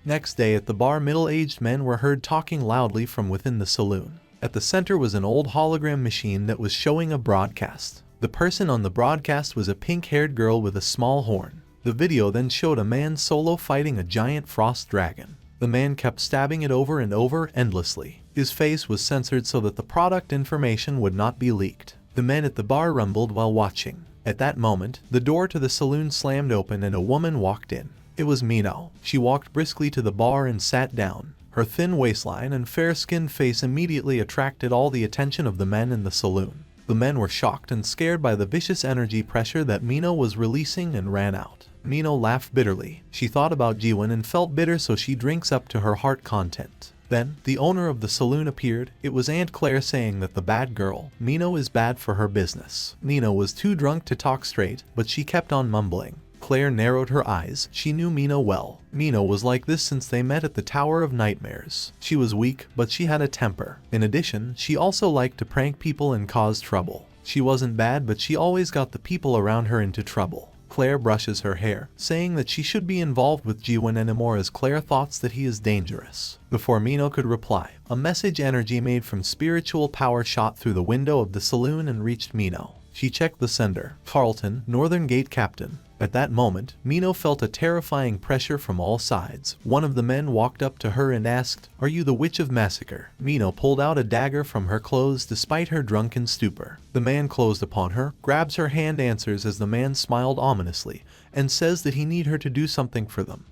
Next day at the bar, middle-aged men were heard talking loudly from within the saloon. At the center was an old hologram machine that was showing a broadcast. The person on the broadcast was a pink-haired girl with a small horn. The video then showed a man solo fighting a giant frost dragon. The man kept stabbing it over and over endlessly. His face was censored so that the product information would not be leaked. The men at the bar rumbled while watching. At that moment, the door to the saloon slammed open and a woman walked in. It was Mino. She walked briskly to the bar and sat down. Her thin waistline and fair-skinned face immediately attracted all the attention of the men in the saloon. The men were shocked and scared by the vicious energy pressure that Mino was releasing and ran out. Mino laughed bitterly. She thought about Jaehwan and felt bitter, so she drinks up to her heart content. Then, the owner of the saloon appeared. It was Aunt Claire saying that the bad girl, Mino, is bad for her business. Mino was too drunk to talk straight, but she kept on mumbling. Claire narrowed her eyes. She knew Mino well. Mino was like this since they met at the Tower of Nightmares. She was weak, but she had a temper. In addition, she also liked to prank people and cause trouble. She wasn't bad, but she always got the people around her into trouble. Claire brushes her hair, saying that she should be involved with Jaehwan anymore as Claire thought that he is dangerous. Before Mino could reply, a message energy made from spiritual power shot through the window of the saloon and reached Mino. She checked the sender. Carlton, Northern Gate Captain. At that moment, Mino felt a terrifying pressure from all sides. One of the men walked up to her and asked, "Are you the Witch of Massacre?" Mino pulled out a dagger from her clothes despite her drunken stupor. The man closed upon her, grabs her hand, answers as the man smiled ominously, and says that he need her to do something for them.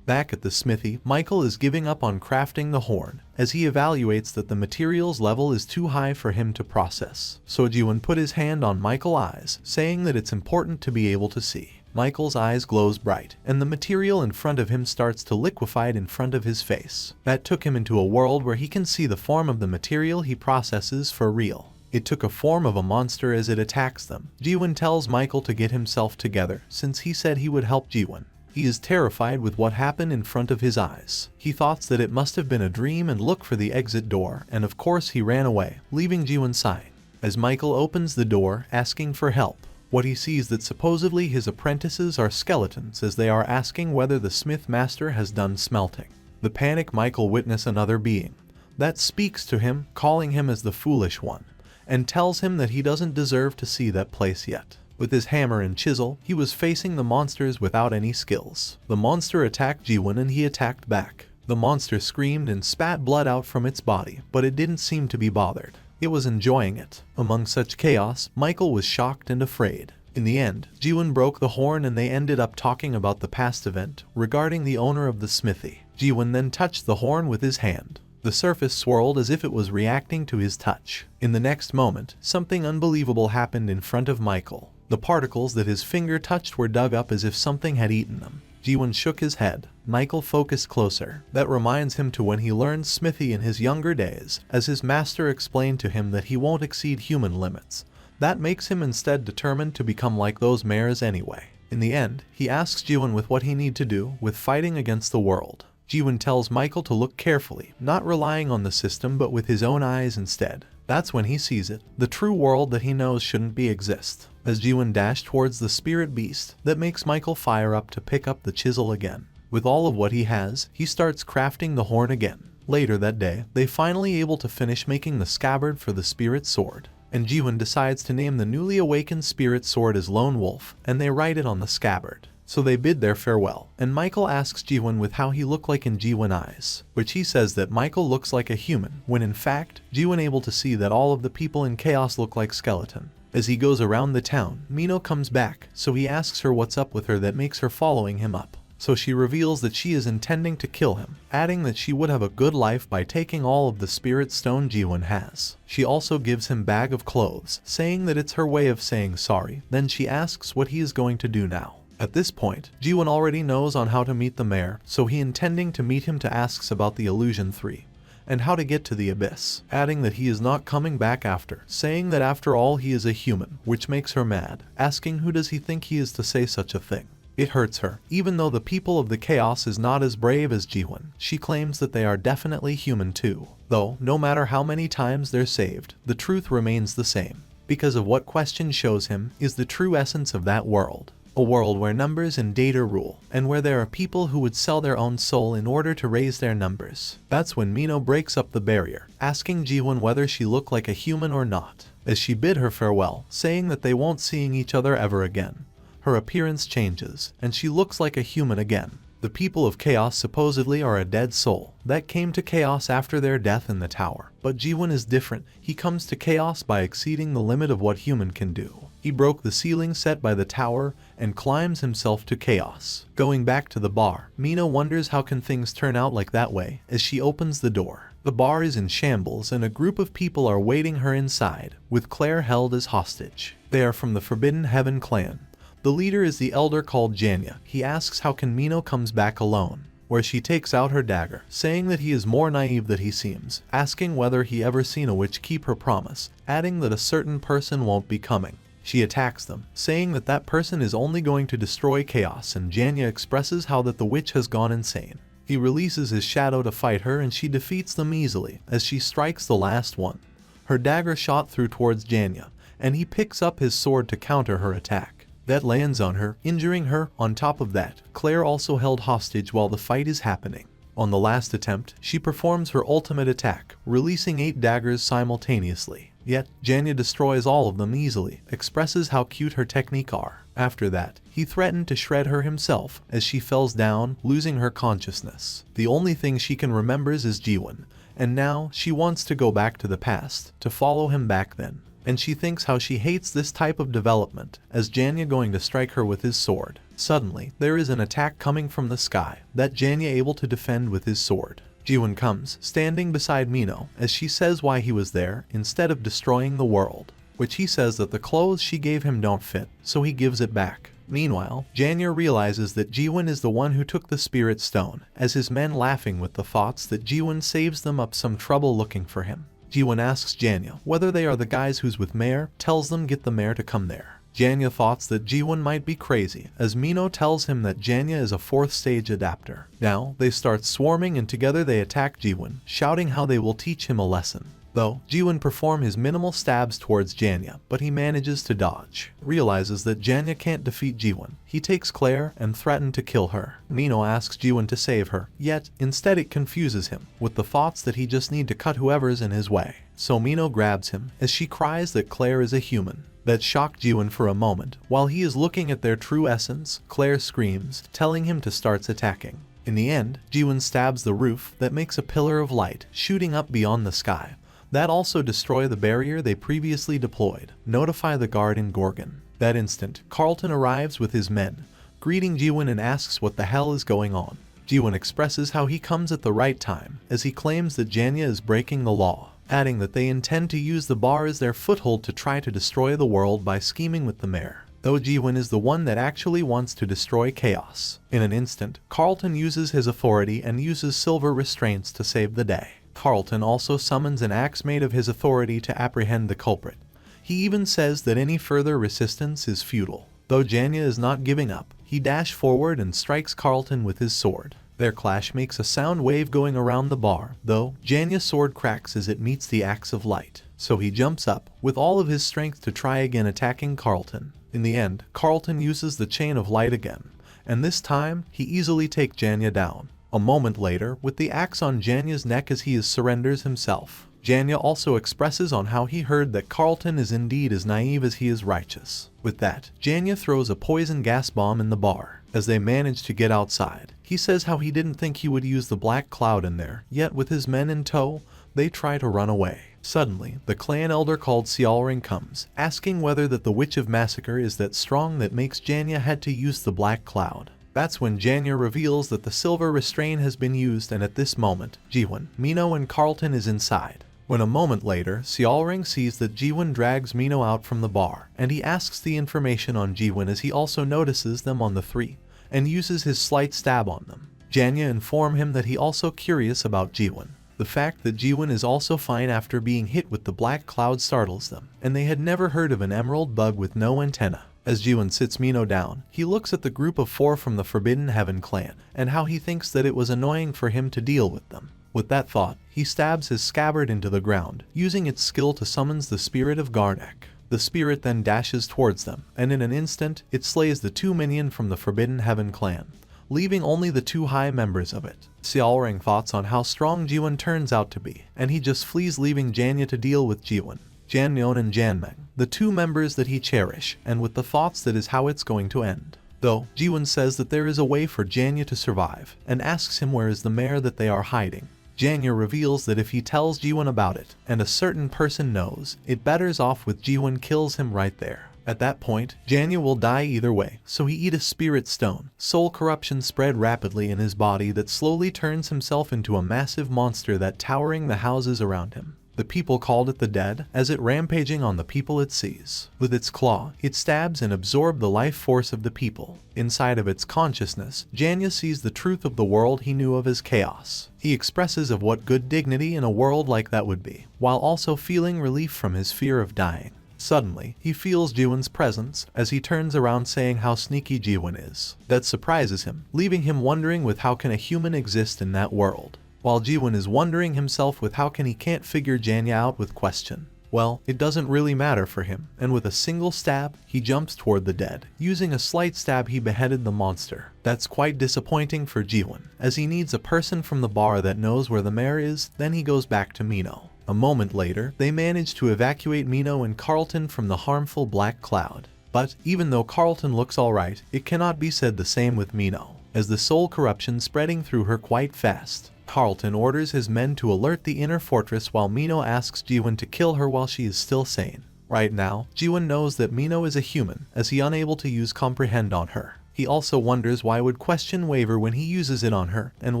Back at the smithy, Michael is giving up on crafting the horn, as he evaluates that the materials level is too high for him to process. So Jaehwan put his hand on Michael's eyes, saying that it's important to be able to see. Michael's eyes glows bright, and the material in front of him starts to liquefy in front of his face. That took him into a world where he can see the form of the material he processes for real. It took a form of a monster as it attacks them. Jaehwan tells Michael to get himself together, since he said he would help Jaehwan. He is terrified with what happened in front of his eyes. He thought that it must have been a dream and looked for the exit door, and of course he ran away, leaving Jaehwan's side. As Michael opens the door, asking for help, what he sees that supposedly his apprentices are skeletons as they are asking whether the smith master has done smelting. The panic Michael witness another being that speaks to him, calling him as the foolish one, and tells him that he doesn't deserve to see that place yet. With his hammer and chisel, he was facing the monsters without any skills. The monster attacked Jaehwan and he attacked back. The monster screamed and spat blood out from its body, but it didn't seem to be bothered. It was enjoying it. Among such chaos, Michael was shocked and afraid. In the end, Jaehwan broke the horn and they ended up talking about the past event regarding the owner of the smithy. Jaehwan then touched the horn with his hand. The surface swirled as if it was reacting to his touch. In the next moment, something unbelievable happened in front of Michael. The particles that his finger touched were dug up as if something had eaten them. Jaehwan shook his head. Michael focused closer. That reminds him to when he learned smithy in his younger days, as his master explained to him that he won't exceed human limits. That makes him instead determined to become like those mares anyway. In the end, he asks Jaehwan with what he need to do with fighting against the world. Jaehwan tells Michael to look carefully, not relying on the system but with his own eyes instead. That's when he sees it, the true world that he knows shouldn't be exist. As Jaehwan dashed towards the spirit beast, that makes Michael fire up to pick up the chisel again. With all of what he has, he starts crafting the horn again. Later that day, they finally able to finish making the scabbard for the spirit sword. And Jaehwan decides to name the newly awakened spirit sword as Lone Wolf, and they write it on the scabbard. So they bid their farewell, and Michael asks Jaehwan with how he looked like in Jaehwan eyes, which he says that Michael looks like a human, when in fact, Jaehwan able to see that all of the people in chaos look like skeleton. As he goes around the town, Mino comes back, so he asks her what's up with her that makes her following him up. So she reveals that she is intending to kill him, adding that she would have a good life by taking all of the spirit stone Jaehwan has. She also gives him bag of clothes, saying that it's her way of saying sorry. Then she asks what he is going to do now. At this point, Jaehwan already knows on how to meet the mayor, so he intending to meet him to asks about the Illusion 3 and how to get to the abyss, adding that he is not coming back after, saying that after all he is a human, which makes her mad, asking who does he think he is to say such a thing. It hurts her. Even though the people of the chaos is not as brave as Jaehwan, she claims that they are definitely human too. Though, no matter how many times they're saved, the truth remains the same. Because of what question shows him is the true essence of that world. A world where numbers and data rule, and where there are people who would sell their own soul in order to raise their numbers. That's when Mino breaks up the barrier, asking Jaehwan whether she looked like a human or not, as she bid her farewell, saying that they won't seeing each other ever again. Her appearance changes, and she looks like a human again. The people of chaos supposedly are a dead soul that came to chaos after their death in the tower. But Jaehwan is different. He comes to chaos by exceeding the limit of what human can do. He broke the ceiling set by the tower and climbs himself to chaos. Going back to the bar, Mino wonders how can things turn out like that way as she opens the door. The bar is in shambles and a group of people are waiting her inside, with Claire held as hostage. They are from the Forbidden Heaven clan. The leader is the elder called Janya. He asks how can Mino comes back alone, where she takes out her dagger, saying that he is more naive than he seems, asking whether he ever seen a witch keep her promise, adding that a certain person won't be coming. She attacks them, saying that that person is only going to destroy chaos, and Janya expresses how that the witch has gone insane. He releases his shadow to fight her and she defeats them easily as she strikes the last one. Her dagger shot through towards Janya, and he picks up his sword to counter her attack. That lands on her, injuring her. On top of that, Claire also held hostage while the fight is happening. On the last attempt, she performs her ultimate attack, releasing 8 daggers simultaneously. Yet, Janya destroys all of them easily, expresses how cute her technique are. After that, he threatened to shred her himself as she falls down, losing her consciousness. The only thing she can remembers is Jaehwan, and now she wants to go back to the past, to follow him back then. And she thinks how she hates this type of development, as Janya going to strike her with his sword. Suddenly, there is an attack coming from the sky, that Janya able to defend with his sword. Jaehwan comes, standing beside Mino, as she says why he was there, instead of destroying the world. Which he says that the clothes she gave him don't fit, so he gives it back. Meanwhile, Janya realizes that Jaehwan is the one who took the spirit stone, as his men laughing with the thoughts that Jaehwan saves them up some trouble looking for him. Jaehwan asks Janya whether they are the guys who's with Mayor, tells them get the mayor to come there. Janya thoughts that Jaehwan might be crazy, as Mino tells him that Janya is a 4th stage adapter. Now, they start swarming and together they attack Jaehwan, shouting how they will teach him a lesson. though. Jaehwan performs his minimal stabs towards Janya, but he manages to dodge. Realizes that Janya can't defeat Jaehwan. He takes Claire and threatens to kill her. Mino asks Jaehwan to save her, yet instead it confuses him with the thoughts that he just need to cut whoever's in his way. So Mino grabs him as she cries that Claire is a human. That shocked Jaehwan for a moment. While he is looking at their true essence, Claire screams, telling him to start attacking. In the end, Jaehwan stabs the roof that makes a pillar of light shooting up beyond the sky. That also destroy the barrier they previously deployed. Notify the guard in Gorgon. That instant, Carlton arrives with his men, greeting Jaehwan and asks what the hell is going on. Jaehwan expresses how he comes at the right time, as he claims that Janya is breaking the law, adding that they intend to use the bar as their foothold to try to destroy the world by scheming with the mayor. Though Jaehwan is the one that actually wants to destroy chaos. In an instant, Carlton uses his authority and uses silver restraints to save the day. Carlton also summons an axe made of his authority to apprehend the culprit. He even says that any further resistance is futile. Though Janya is not giving up, he dashes forward and strikes Carlton with his sword. Their clash makes a sound wave going around the bar, though Janya's sword cracks as it meets the axe of light. So he jumps up with all of his strength to try again attacking Carlton. In the end, Carlton uses the chain of light again, and this time he easily takes Janya down. A moment later, with the axe on Janya's neck as he surrenders himself, Janya also expresses on how he heard that Carlton is indeed as naive as he is righteous. With that, Janya throws a poison gas bomb in the bar. As they manage to get outside, he says how he didn't think he would use the black cloud in there, yet with his men in tow, they try to run away. Suddenly, the clan elder called Seolring comes, asking whether that the Witch of Massacre is that strong that makes Janya had to use the black cloud. That's when Janya reveals that the silver restraint has been used, and at this moment, Jaehwan, Mino and Carlton is inside. When a moment later, Seolring sees that Jaehwan drags Mino out from the bar, and he asks the information on Jaehwan as he also notices them on the three, and uses his slight stab on them. Janya informs him that he also curious about Jaehwan. The fact that Jaehwan is also fine after being hit with the black cloud startles them, and they had never heard of an emerald bug with no antenna. As Jaehwan sits Mino down, he looks at the group of 4 from the Forbidden Heaven clan, and how he thinks that it was annoying for him to deal with them. With that thought, he stabs his scabbard into the ground, using its skill to summons the spirit of Garnek. The spirit then dashes towards them, and in an instant, it slays the 2 minions from the Forbidden Heaven clan, leaving only the 2 high members of it. Seolring thoughts on how strong Jaehwan turns out to be, and he just flees, leaving Janya to deal with Jaehwan, Janmyeon and Janmeng, the 2 members that he cherish, and with the thoughts that is how it's going to end. Though, Jaehwan says that there is a way for Janya to survive, and asks him where is the mare that they are hiding. Janya reveals that if he tells Jaehwan about it, and a certain person knows, it betters off with Jaehwan kills him right there. At that point, Janya will die either way, so he eats a spirit stone. Soul corruption spread rapidly in his body that slowly turns himself into a massive monster that towering the houses around him. The people called it the Dead, as it rampaging on the people it sees. With its claw, it stabs and absorbs the life force of the people. Inside of its consciousness, Janya sees the truth of the world he knew of as chaos. He expresses of what good dignity in a world like that would be, while also feeling relief from his fear of dying. Suddenly, he feels Jaehwan's presence as he turns around, saying how sneaky Jaehwan is. That surprises him, leaving him wondering with how can a human exist in that world. While Jaehwan is wondering himself with how can he can't figure Janya out with question. Well, it doesn't really matter for him, and with a single stab, he jumps toward the dead. Using a slight stab, he beheaded the monster. That's quite disappointing for Jaehwan, as he needs a person from the bar that knows where the mare is. Then he goes back to Mino. A moment later, they manage to evacuate Mino and Carlton from the harmful black cloud. But even though Carlton looks alright, it cannot be said the same with Mino, as the soul corruption spreading through her quite fast. Carlton orders his men to alert the inner fortress while Mino asks Jaehwan to kill her while she is still sane. Right now, Jaehwan knows that Mino is a human, as he unable to use comprehend on her. He also wonders why would question waver when he uses it on her, and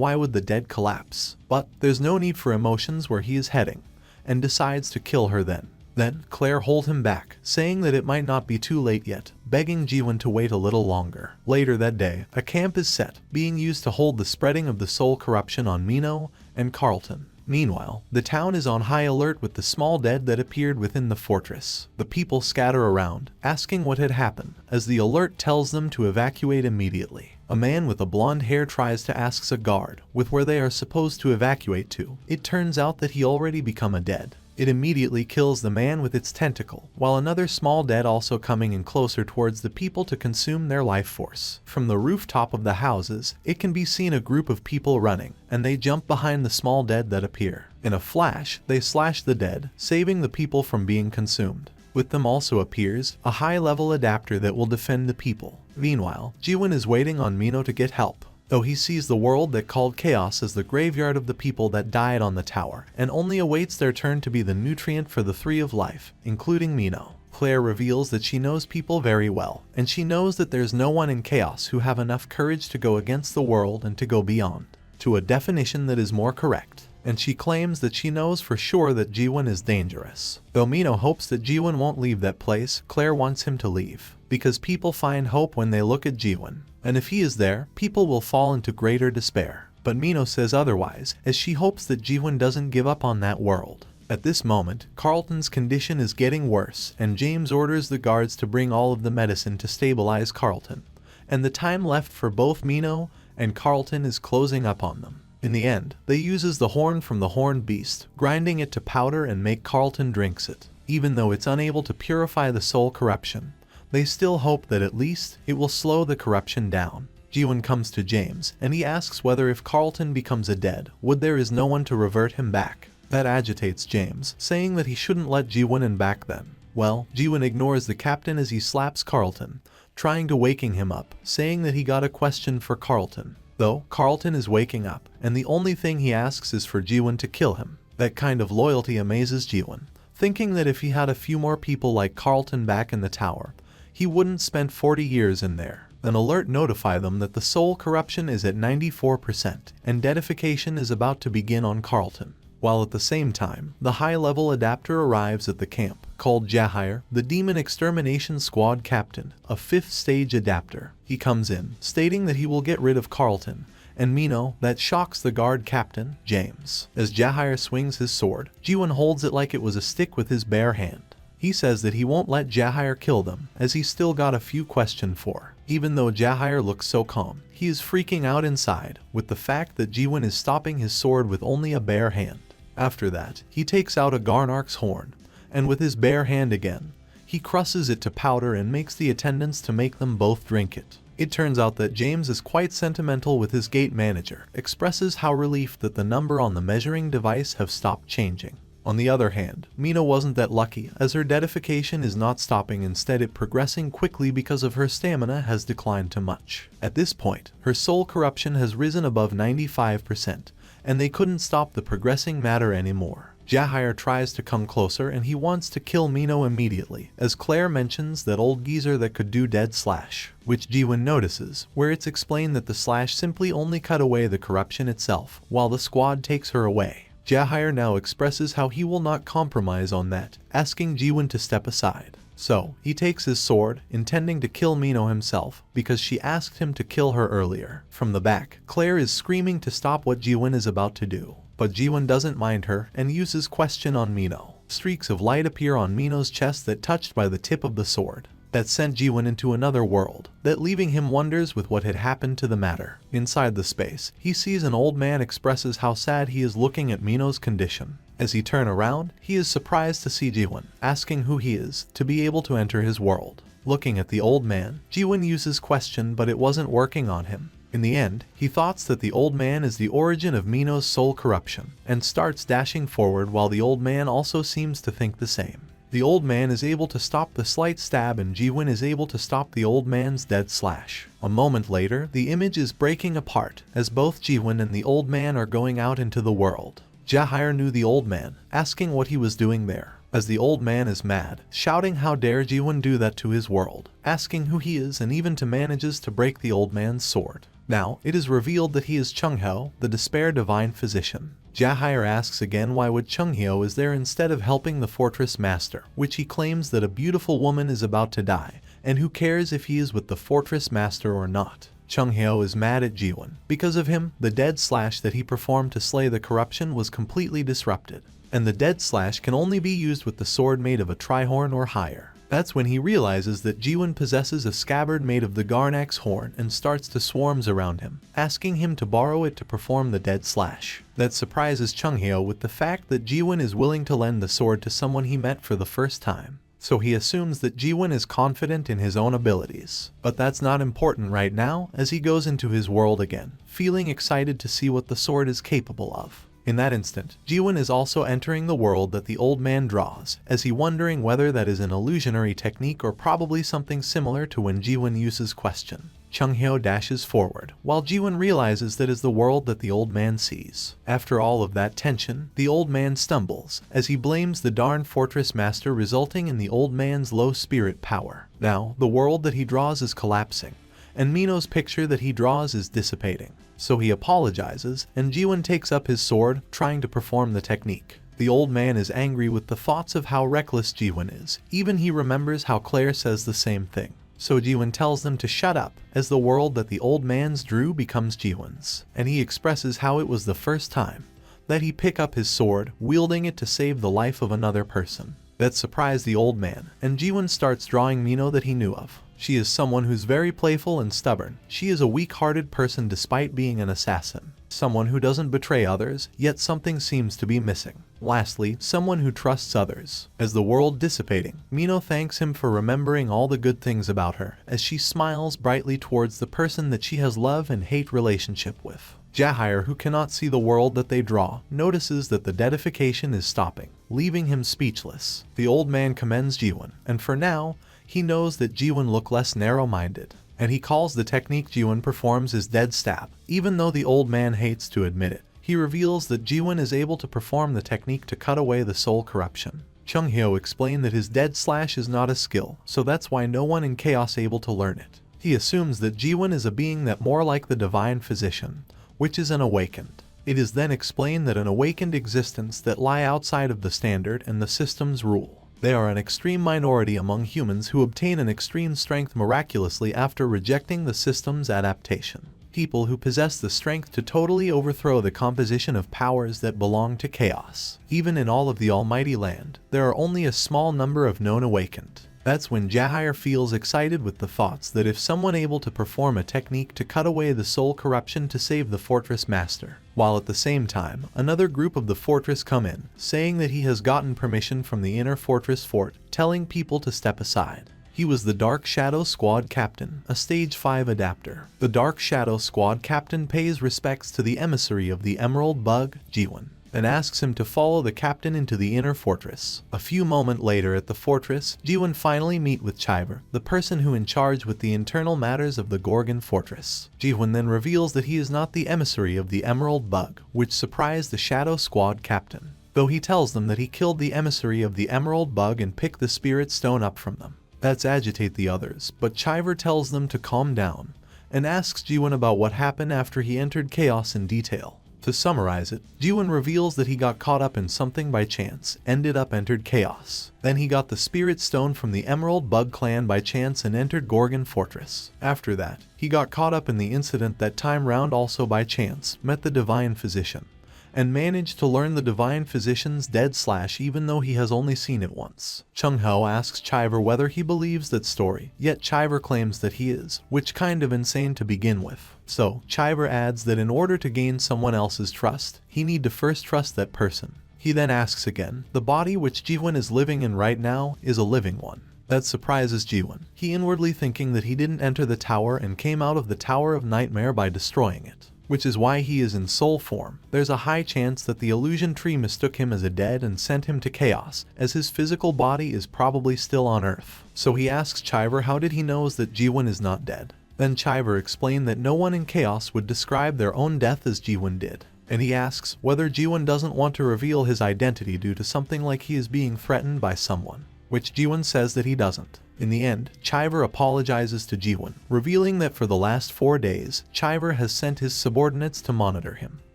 why would the dead collapse. But there's no need for emotions where he is heading, and decides to kill her then. Then, Claire holds him back, saying that it might not be too late yet, begging Jaehwan to wait a little longer. Later that day, a camp is set, being used to hold the spreading of the soul corruption on Mino and Carlton. Meanwhile, the town is on high alert with the small dead that appeared within the fortress. The people scatter around, asking what had happened, as the alert tells them to evacuate immediately. A man with a blonde hair tries to ask a guard with where they are supposed to evacuate to. It turns out that he already become a dead. It immediately kills the man with its tentacle, while another small dead also coming in closer towards the people to consume their life force. From the rooftop of the houses, it can be seen a group of people running, and they jump behind the small dead that appear. In a flash, they slash the dead, saving the people from being consumed. With them also appears a high-level adapter that will defend the people. Meanwhile, Jaehwan is waiting on Mino to get help, though he sees the world that called chaos as the graveyard of the people that died on the tower, and only awaits their turn to be the nutrient for the three of life, including Mino. Claire reveals that she knows people very well, and she knows that there's no one in chaos who have enough courage to go against the world and to go beyond, to a definition that is more correct. And she claims that she knows for sure that Jaehwan is dangerous. Though Mino hopes that Jaehwan won't leave that place, Claire wants him to leave, because people find hope when they look at Jaehwan, and if he is there, people will fall into greater despair. But Mino says otherwise, as she hopes that Jaehwan doesn't give up on that world. At this moment, Carlton's condition is getting worse, and James orders the guards to bring all of the medicine to stabilize Carlton, and the time left for both Mino and Carlton is closing up on them. In the end, they uses the horn from the horned beast, grinding it to powder and make Carlton drinks it. Even though it's unable to purify the soul corruption, they still hope that at least it will slow the corruption down. Jaehwan comes to James, and he asks whether if Carlton becomes a dead, would there is no one to revert him back. That agitates James, saying that he shouldn't let Jaehwan in back then. Well, Jaehwan ignores the captain as he slaps Carlton, trying to waking him up, saying that he got a question for Carlton. Though, Carlton is waking up, and the only thing he asks is for Jaehwan to kill him. That kind of loyalty amazes Jaehwan, thinking that if he had a few more people like Carlton back in the tower, he wouldn't spend 40 years in there. An alert notify them that the soul corruption is at 94%, and deadification is about to begin on Carlton. While at the same time, the high-level adapter arrives at the camp, called Jaehwan, the Demon Extermination Squad captain, a 5th stage adapter. He comes in, stating that he will get rid of Carlton, and Mino, that shocks the guard captain, James. As Jaehwan swings his sword, Jaehwan holds it like it was a stick with his bare hand. He says that he won't let Jaehwan kill them, as he's still got a few questions for. Even though Jaehwan looks so calm, he is freaking out inside, with the fact that Jaehwan is stopping his sword with only a bare hand. After that, he takes out a Garnarch's horn, and with his bare hand again, he crushes it to powder and makes the attendants to make them both drink it. It turns out that James is quite sentimental with his gate manager, expresses how relieved that the number on the measuring device have stopped changing. On the other hand, Mino wasn't that lucky, as her deadification is not stopping, instead it progressing quickly because of her stamina has declined too much. At this point, her soul corruption has risen above 95%, and they couldn't stop the progressing matter anymore. Jaehwan tries to come closer and he wants to kill Mino immediately, as Claire mentions that old geezer that could do dead slash, which Jaehwan notices, where it's explained that the slash simply only cut away the corruption itself, while the squad takes her away. Jaehwan now expresses how he will not compromise on that, asking Jaehwan to step aside. So, he takes his sword, intending to kill Mino himself, because she asked him to kill her earlier. From the back, Claire is screaming to stop what Jaehwan is about to do, but Jaehwan doesn't mind her and uses question on Mino. Streaks of light appear on Mino's chest that touched by the tip of the sword. That sent Jaehwan into another world, that leaving him wonders with what had happened to the matter. Inside the space, he sees an old man expresses how sad he is looking at Mino's condition. As he turns around, he is surprised to see Jaehwan, asking who he is, to be able to enter his world. Looking at the old man, Jaehwan uses question but it wasn't working on him. In the end, he thoughts that the old man is the origin of Mino's soul corruption, and starts dashing forward while the old man also seems to think the same. The old man is able to stop the slight stab and Jaehwan is able to stop the old man's dead slash. A moment later, the image is breaking apart, as both Jaehwan and the old man are going out into the world. Jaehwan knew the old man, asking what he was doing there, as the old man is mad, shouting how dare Jaehwan do that to his world, asking who he is and even manages to break the old man's sword. Now, it is revealed that he is Chung Hyo, the despair divine physician. Jaehwan asks again why would Chung Hyo is there instead of helping the fortress master, which he claims that a beautiful woman is about to die, and who cares if he is with the fortress master or not. Chung Hyo is mad at Jaehwan. Because of him, the dead slash that he performed to slay the corruption was completely disrupted, and the dead slash can only be used with the sword made of a trihorn or higher. That's when he realizes that Jaehwan possesses a scabbard made of the Garnak's horn and starts to swarms around him, asking him to borrow it to perform the dead slash. That surprises Chung Hyo with the fact that Jaehwan is willing to lend the sword to someone he met for the first time. So he assumes that Jaehwan is confident in his own abilities. But that's not important right now, as he goes into his world again, feeling excited to see what the sword is capable of. In that instant, Jaehwan is also entering the world that the old man draws, as he wondering whether that is an illusionary technique or probably something similar to when Jaehwan uses question. Chung Hyo dashes forward, while Jaehwan realizes that is the world that the old man sees. After all of that tension, the old man stumbles, as he blames the darn fortress master, resulting in the old man's low spirit power. Now, the world that he draws is collapsing, and Mino's picture that he draws is dissipating. So he apologizes, and Jaehwan takes up his sword, trying to perform the technique. The old man is angry with the thoughts of how reckless Jaehwan is. Even he remembers how Claire says the same thing. So Jaehwan tells them to shut up, as the world that the old man's drew becomes Jaehwan's, and he expresses how it was the first time that he picked up his sword, wielding it to save the life of another person. That surprised the old man, and Jaehwan starts drawing Mino that he knew of. She is someone who's very playful and stubborn. She is a weak-hearted person despite being an assassin. Someone who doesn't betray others, yet something seems to be missing. Lastly, someone who trusts others. As the world dissipating, Mino thanks him for remembering all the good things about her, as she smiles brightly towards the person that she has love and hate relationship with. Jaehwan, who cannot see the world that they draw, notices that the deadification is stopping, leaving him speechless. The old man commends Jaehwan, and for now, he knows that Jaehwan look less narrow-minded, and he calls the technique Jaehwan performs as dead stab. Even though the old man hates to admit it, he reveals that Jaehwan is able to perform the technique to cut away the soul corruption. Chung Hyo explained that his dead slash is not a skill, so that's why no one in Chaos able to learn it. He assumes that Jaehwan is a being that more like the divine physician, which is an awakened. It is then explained that an awakened existence that lie outside of the standard and the system's rule. They are an extreme minority among humans who obtain an extreme strength miraculously after rejecting the system's adaptation. People who possess the strength to totally overthrow the composition of powers that belong to chaos. Even in all of the almighty land, there are only a small number of known awakened. That's when Jaehwan feels excited with the thoughts that if someone able to perform a technique to cut away the soul corruption to save the fortress master, while at the same time, another group of the fortress come in, saying that he has gotten permission from the inner fortress fort, telling people to step aside. He was the Dark Shadow Squad Captain, a Stage 5 adapter. The Dark Shadow Squad Captain pays respects to the emissary of the Emerald Bug, Jaehwan, and asks him to follow the captain into the inner fortress. A few moments later at the fortress, Jaehwan finally meet with Chiver, the person who in charge with the internal matters of the Gorgon fortress. Jaehwan then reveals that he is not the emissary of the Emerald Bug, which surprised the Shadow Squad captain, though he tells them that he killed the emissary of the Emerald Bug and picked the spirit stone up from them. That's agitate the others, but Chiver tells them to calm down, and asks Jaehwan about what happened after he entered Chaos in detail. To summarize it, Jaehwan reveals that he got caught up in something by chance, ended up entered Chaos. Then he got the Spirit Stone from the Emerald Bug clan by chance and entered Gorgon Fortress. After that, he got caught up in the incident that time round also by chance, met the Divine Physician, and managed to learn the Divine Physician's dead slash even though he has only seen it once. Chung Hyo asks Chiver whether he believes that story, yet Chiver claims that he is, which kind of insane to begin with. So, Chiver adds that in order to gain someone else's trust, he need to first trust that person. He then asks again, the body which Jaehwan is living in right now is a living one. That surprises Jaehwan, he inwardly thinking that he didn't enter the tower and came out of the Tower of Nightmare by destroying it, which is why he is in soul form. There's a high chance that the illusion tree mistook him as a dead and sent him to Chaos, as his physical body is probably still on Earth. So he asks Chiver how did he knows that Jaehwan is not dead. Then Chiver explained that no one in Chaos would describe their own death as Jaehwan did. And he asks whether Jaehwan doesn't want to reveal his identity due to something like he is being threatened by someone, which Jaehwan says that he doesn't. In the end, Chiver apologizes to Jaehwan, revealing that for the last 4 days, Chiver has sent his subordinates to monitor him,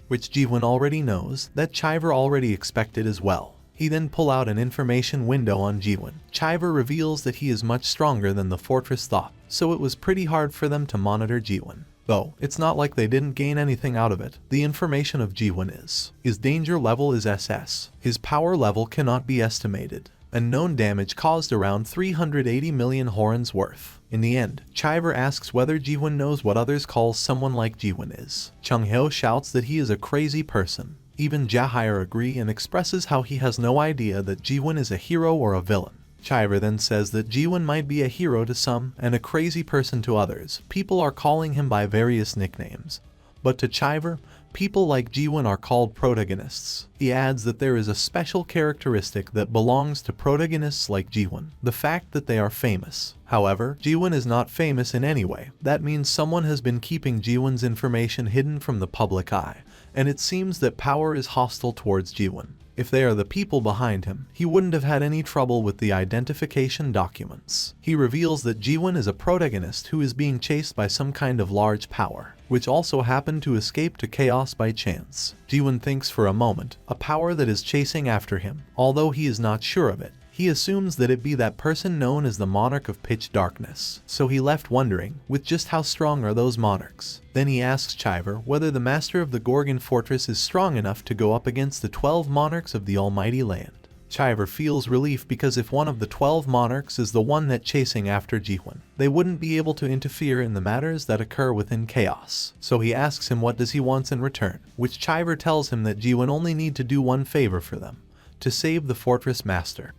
which Jaehwan already knows, that Chiver already expected as well. He then pull out an information window on Jaehwan. Chiver reveals that he is much stronger than the fortress thought, so it was pretty hard for them to monitor Jaehwan. Though, it's not like they didn't gain anything out of it. The information of Jaehwan is, his danger level is SS. His power level cannot be estimated. and known damage caused around 380 million horns worth. In the end, Chiver asks whether Jaehwan knows what others call someone like Jaehwan is. Chung Hyo shouts that he is a crazy person. Even Jaehwan agree and expresses how he has no idea that Jaehwan is a hero or a villain. Chiver then says that Jaehwan might be a hero to some and a crazy person to others. People are calling him by various nicknames. But to Chiver, people like Jaehwan are called protagonists. He adds that there is a special characteristic that belongs to protagonists like Jaehwan, the fact that they are famous. However, Jaehwan is not famous in any way. That means someone has been keeping Jaehwan's information hidden from the public eye, and it seems that power is hostile towards Jaehwan. If they are the people behind him, he wouldn't have had any trouble with the identification documents. He reveals that Jaehwan is a protagonist who is being chased by some kind of large power, which also happened to escape to chaos by chance. Jaehwan thinks for a moment, a power that is chasing after him, although he is not sure of it. He assumes that it be that person known as the Monarch of Pitch Darkness, so he left wondering, with just how strong are those monarchs. Then he asks Chiver whether the master of the Gorgon fortress is strong enough to go up against the 12 monarchs of the Almighty Land. Chiver feels relief because if one of the 12 monarchs is the one that chasing after Jaehwan, they wouldn't be able to interfere in the matters that occur within chaos. So he asks him what does he want in return, which Chiver tells him that Jaehwan only need to do one favor for them, to save the fortress master.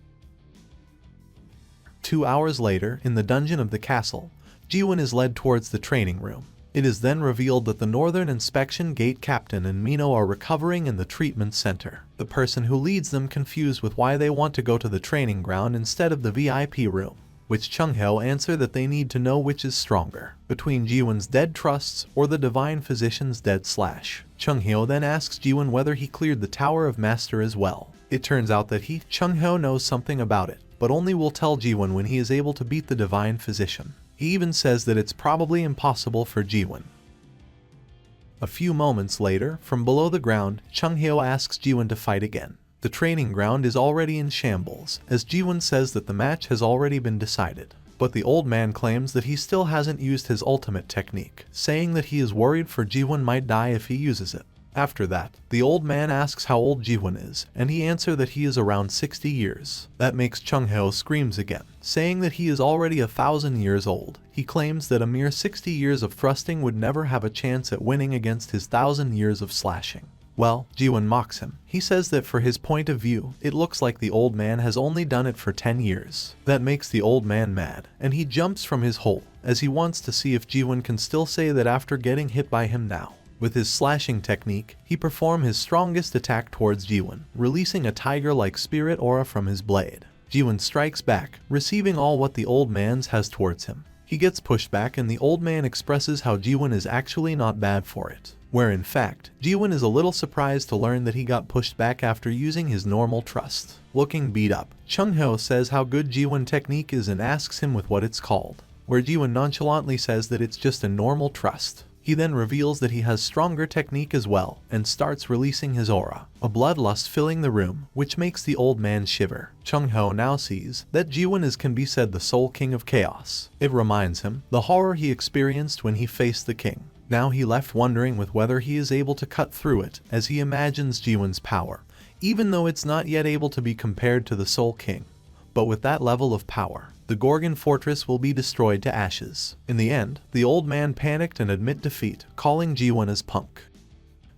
2 hours later, in the dungeon of the castle, Jaehwan is led towards the training room. It is then revealed that the Northern Inspection Gate Captain and Mino are recovering in the treatment center. The person who leads them confused with why they want to go to the training ground instead of the VIP room, which Chung Hyo answer that they need to know which is stronger, between Jaehwan's dead trusts or the Divine Physician's dead slash. Chung Hyo then asks Jaehwan whether he cleared the Tower of Master as well. It turns out that Chung Hyo knows something about it, but only will tell Jaehwan when he is able to beat the Divine Physician. He even says that it's probably impossible for Jaehwan. A few moments later, from below the ground, Chung Hyo asks Jaehwan to fight again. The training ground is already in shambles, as Jaehwan says that the match has already been decided. But the old man claims that he still hasn't used his ultimate technique, saying that he is worried for Jaehwan might die if he uses it. After that, the old man asks how old Jaehwan is, and he answers that he is around 60 years. That makes Chung Hyo screams again, saying that he is already 1,000 years old. He claims that a mere 60 years of thrusting would never have a chance at winning against his 1,000 years of slashing. Well, Jaehwan mocks him. He says that for his point of view, it looks like the old man has only done it for 10 years. That makes the old man mad, and he jumps from his hole, as he wants to see if Jaehwan can still say that after getting hit by him now. With his slashing technique, he performs his strongest attack towards Jaehwan, releasing a tiger-like spirit aura from his blade. Jaehwan strikes back, receiving all what the old man's has towards him. He gets pushed back and the old man expresses how Jaehwan is actually not bad for it, where in fact, Jaehwan is a little surprised to learn that he got pushed back after using his normal trust. Looking beat up, Chung Hyo says how good Jaehwan technique is and asks him with what it's called, where Jaehwan nonchalantly says that it's just a normal trust. He then reveals that he has stronger technique as well, and starts releasing his aura, a bloodlust filling the room, which makes the old man shiver. Chung Hyo now sees that Jaehwan is can be said the sole king of chaos. It reminds him the horror he experienced when he faced the king. Now he left wondering with whether he is able to cut through it, as he imagines Jaehwan's power, even though it's not yet able to be compared to the Soul King. But with that level of power, the Gorgon fortress will be destroyed to ashes. In the end, the old man panicked and admit defeat, calling Jaehwan as punk.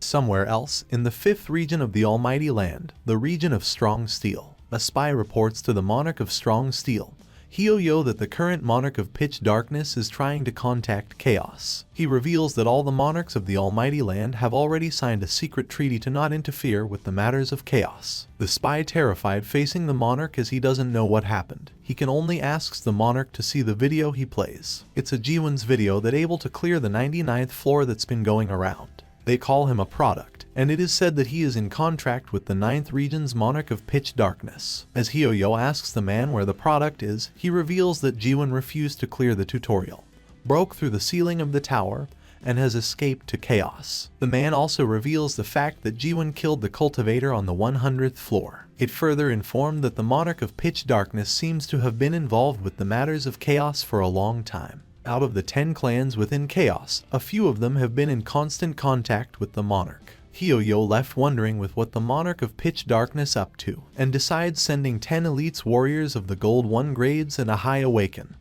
Somewhere else, in the 5th region of the Almighty Land, the region of Strong Steel, a spy reports to the monarch of Strong Steel, Hyo that the current monarch of Pitch Darkness is trying to contact Chaos. He reveals that all the monarchs of the Almighty Land have already signed a secret treaty to not interfere with the matters of Chaos. The spy terrified facing the monarch as he doesn't know what happened. He can only asks the monarch to see the video he plays. It's a Jaehwan's video that able to clear the 99th floor that's been going around. They call him a product, and it is said that he is in contract with the 9th region's monarch of Pitch Darkness. As Hyo asks the man where the product is, he reveals that Jaehwan refused to clear the tutorial, broke through the ceiling of the tower, and has escaped to Chaos. The man also reveals the fact that Jaehwan killed the cultivator on the 100th floor. It further informed that the monarch of Pitch Darkness seems to have been involved with the matters of Chaos for a long time. Out of the 10 clans within Chaos, a few of them have been in constant contact with the monarch. Hyo left wondering with what the monarch of pitch darkness up to, and decides sending 10 elites warriors of the gold 1 grades and a high awaken.